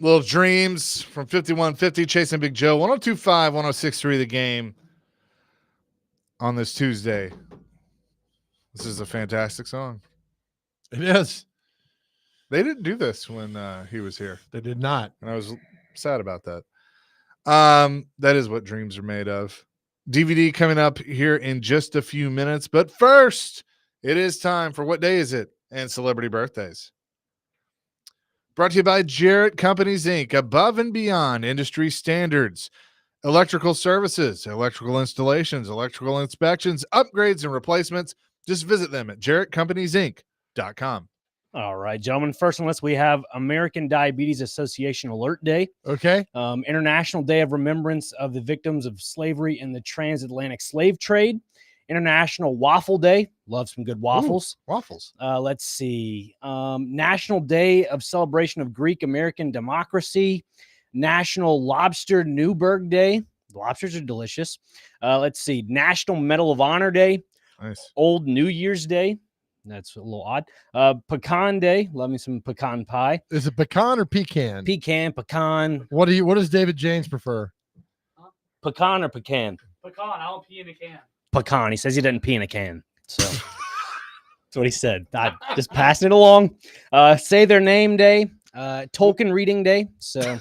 Little Dreams from 5150, Chasing Big Joe, 102.5, 106.3 The Game on this Tuesday. This is a fantastic song. It is. They didn't do this when he was here. They did not. And I was sad about that. That is what dreams are made of. DVD coming up here in just a few minutes. But first, it is time for What Day Is It? And celebrity birthdays. Brought to you by Jarrett Companies, Inc. Above and beyond industry standards. Electrical services, electrical installations, electrical inspections, upgrades, and replacements. Just visit them at jarrettcompaniesinc.com. All right, gentlemen. First on the list, we have American Diabetes Association Alert Day. Okay. International Day of Remembrance of the Victims of Slavery in the Transatlantic Slave Trade. International Waffle Day. Love some good waffles. Ooh, waffles. Let's see. National Day of Celebration of Greek American Democracy. National Lobster Newburgh Day. Lobsters are delicious. Let's see. National Medal of Honor Day. Nice. Old New Year's Day. That's a little odd. Pecan Day. Love me some pecan pie. Is it pecan or pecan? Pecan. What does David James prefer? Pecan or pecan? Pecan. I don't pee in a can. Pecan. He says he doesn't pee in a can. So that's what he said. I just passing it along. Say Their Name Day. Tolkien Reading Day. So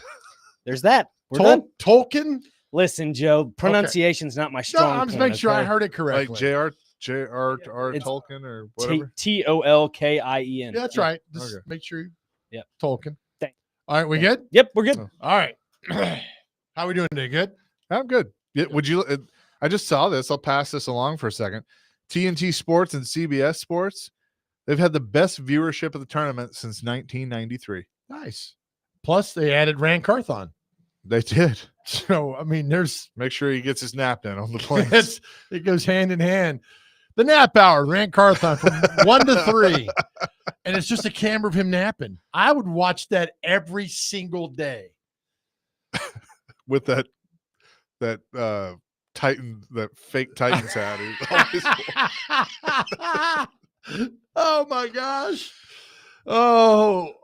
there's that. We're done. Tolkien? Listen, Joe, pronunciation's not my strong No, I'm just point, making sure I okay? heard it correctly. Like J.R. It's Tolkien or whatever. Tolkien. Yeah, that's right. Just make sure you. Yep. Tolkien. Thanks. All right, we good? Yep, we're good. Oh. All right. How we doing today? Good? I'm good. Yeah, would you? I just saw this. I'll pass this along for a second. TNT Sports and CBS Sports, they've had the best viewership of the tournament since 1993. Nice. Plus, they added Rand Carthon. They did. So, I mean, Make sure he gets his nap in on the plane. it goes hand in hand. The nap hour, Rand Carthon from 1 to 3. And it's just a camera of him napping. I would watch that every single day. With that Titan, that fake Titans hat. Oh my gosh. Oh.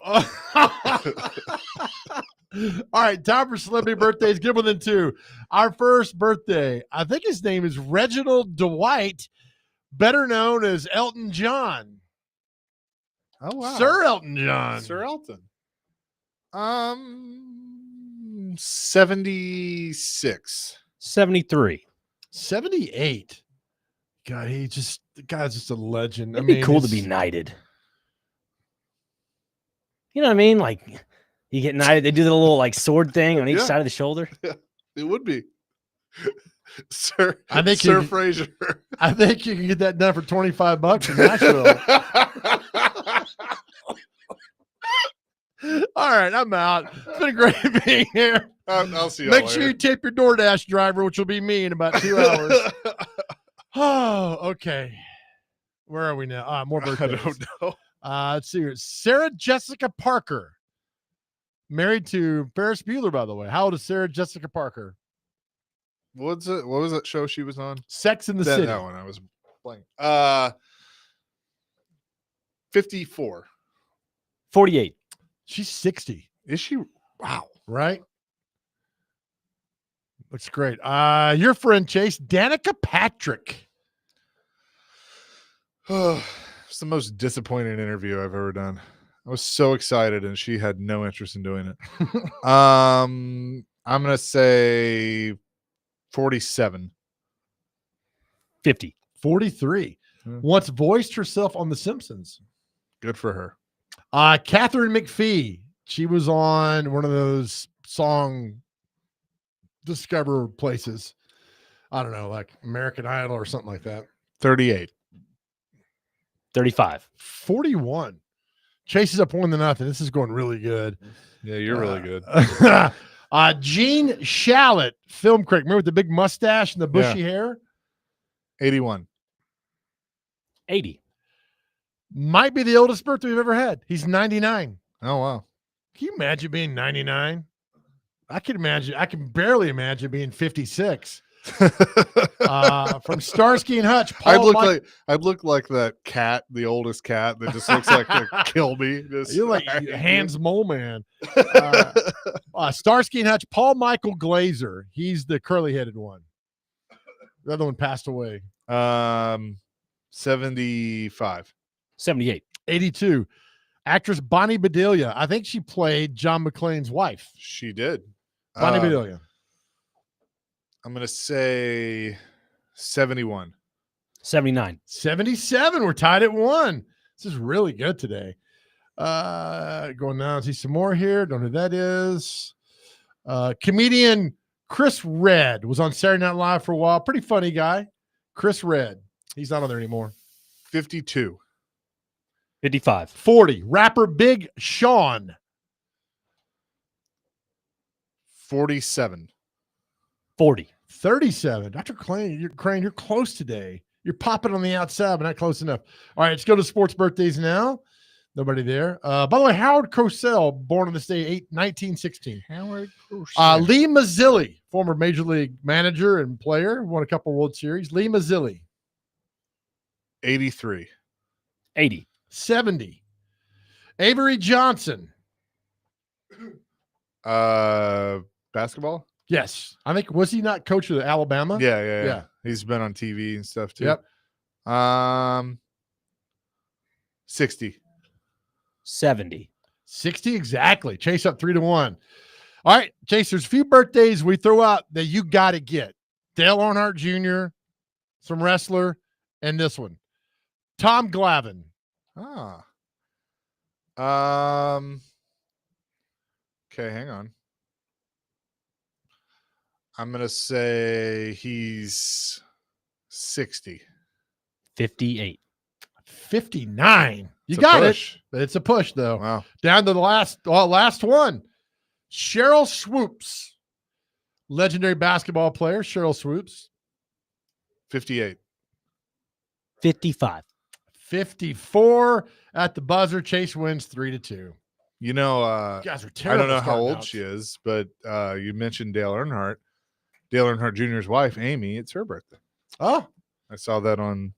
All right, time for celebrity birthdays. Good one then two. Our first birthday, I think his name is Reginald Dwight, better known as Elton John. Oh wow. Sir Elton John. Sir Elton. 76. 73. 78. God, the guy's just a legend. It'd be cool to be knighted. You know what I mean? Like, you get knighted. They do the little like sword thing on each side of the shoulder. Yeah, it would be. Sir Sir Fraser. I think you can get that done for $25 in Nashville. All right, I'm out. It's been great being here. I'll see you. Make sure you tip your DoorDash driver, which will be me in about 2 hours. Oh, okay. Where are we now? More birthdays. I don't know. Let's see here. Sarah Jessica Parker. Married to Ferris Bueller, by the way. How old is Sarah Jessica Parker? What was that show she was on? Sex in the City. That one I was playing. 54. 48. She's 60. Is she? Wow. Right? Looks great. Your friend Chase, Danica Patrick. It's the most disappointing interview I've ever done. I was so excited and she had no interest in doing it. I'm gonna say 47. 50. 43. Once voiced herself on The Simpsons. Good for her. Catherine McPhee. She was on one of those song discover places. I don't know, like American Idol or something like that. 38. 35. 41. Chase is up 1-0. This is going really good. Yeah, you're really good. Gene Shalit, film critic. Remember with the big mustache and the bushy hair? 81. 80. Might be the oldest birthday we've ever had. He's 99. Oh, wow. Can you imagine being 99? I can barely imagine being 56. From Starsky and Hutch, Paul I'd look like that cat, the oldest cat that just looks like a Kilby. You're like Hans Mole Man. Starsky and Hutch, Paul Michael Glazer. He's the curly-headed one. The other one passed away. 75. 78. 82. Actress Bonnie Bedelia. I think she played John McClane's wife. She did. Bonnie Bedelia. I'm going to say 71. 79. 77. We're tied at 1. This is really good today. Going down, see some more here. Don't know who that is. Comedian Chris Redd was on Saturday Night Live for a while. Pretty funny guy. Chris Redd. He's not on there anymore. 52. 55. 40. Rapper Big Sean. 47. 40. 37. Dr. Crane, you're close today. You're popping on the outside, but not close enough. All right, let's go to sports birthdays now. Nobody there. By the way, Howard Cosell, born on this day, 1916. Howard Cosell. Lee Mazzilli, former Major League manager and player, won a couple World Series. Lee Mazzilli. 83. 80. 70. Avery Johnson. Basketball? Yes. I think, was he not coach of Alabama? Yeah. He's been on TV and stuff too. Yep. 60. 70. 60 exactly. Chase up 3-1. All right, Chase, there's a few birthdays we throw out that you got to get. Dale Earnhardt Jr., some wrestler, and this one. Tom Glavine. Okay, hang on. I'm going to say he's 60. 58. 59. You got it. But it's a push, though. Wow. Down to the last one. Cheryl Swoops. Legendary basketball player, Cheryl Swoops. 58. 55. 54 at the buzzer. Chase wins 3-2. You know, you guys are I terrible. don't know how old she is, but you mentioned Dale Earnhardt. Dale Earnhardt Jr.'s wife, Amy, it's her birthday. Oh. I saw that on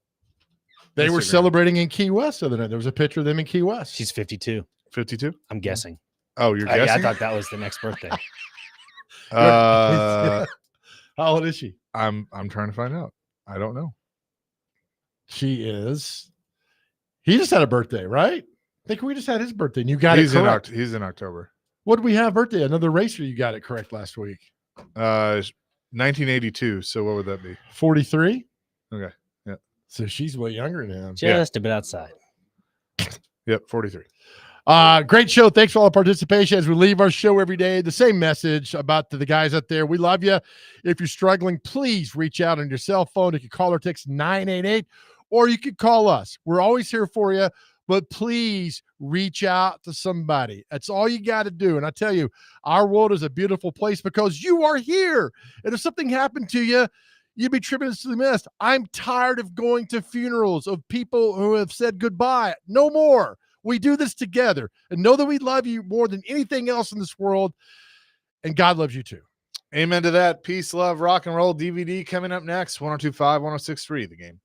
They Instagram. were celebrating in Key West the other night. There was a picture of them in Key West. She's 52. 52? I'm guessing. Oh, you're guessing? Yeah, I thought that was the next birthday. How old is she? I'm trying to find out. I don't know. She is. He just had a birthday, right? I think we just had his birthday, and you got it correct. He's in October. What did we have birthday? Another racer you got it correct last week. 1982. So what would that be? 43? Okay. Yeah. So she's way younger than him. Just a bit outside. Yep, 43. Great show. Thanks for all the participation as we leave our show every day. The same message about the guys out there. We love you. If you're struggling, please reach out on your cell phone. You can call or text 988, or you can call us. We're always here for you, but please reach out to somebody. That's all you got to do. And I tell you, our world is a beautiful place because you are here. And if something happened to you, you'd be tremendously missed. I'm tired of going to funerals of people who have said goodbye. No more. We do this together, and know that we love you more than anything else in this world, and God loves you too. Amen to that. Peace, love, rock and roll. DVD coming up next. 102.5, 106.3 The Game.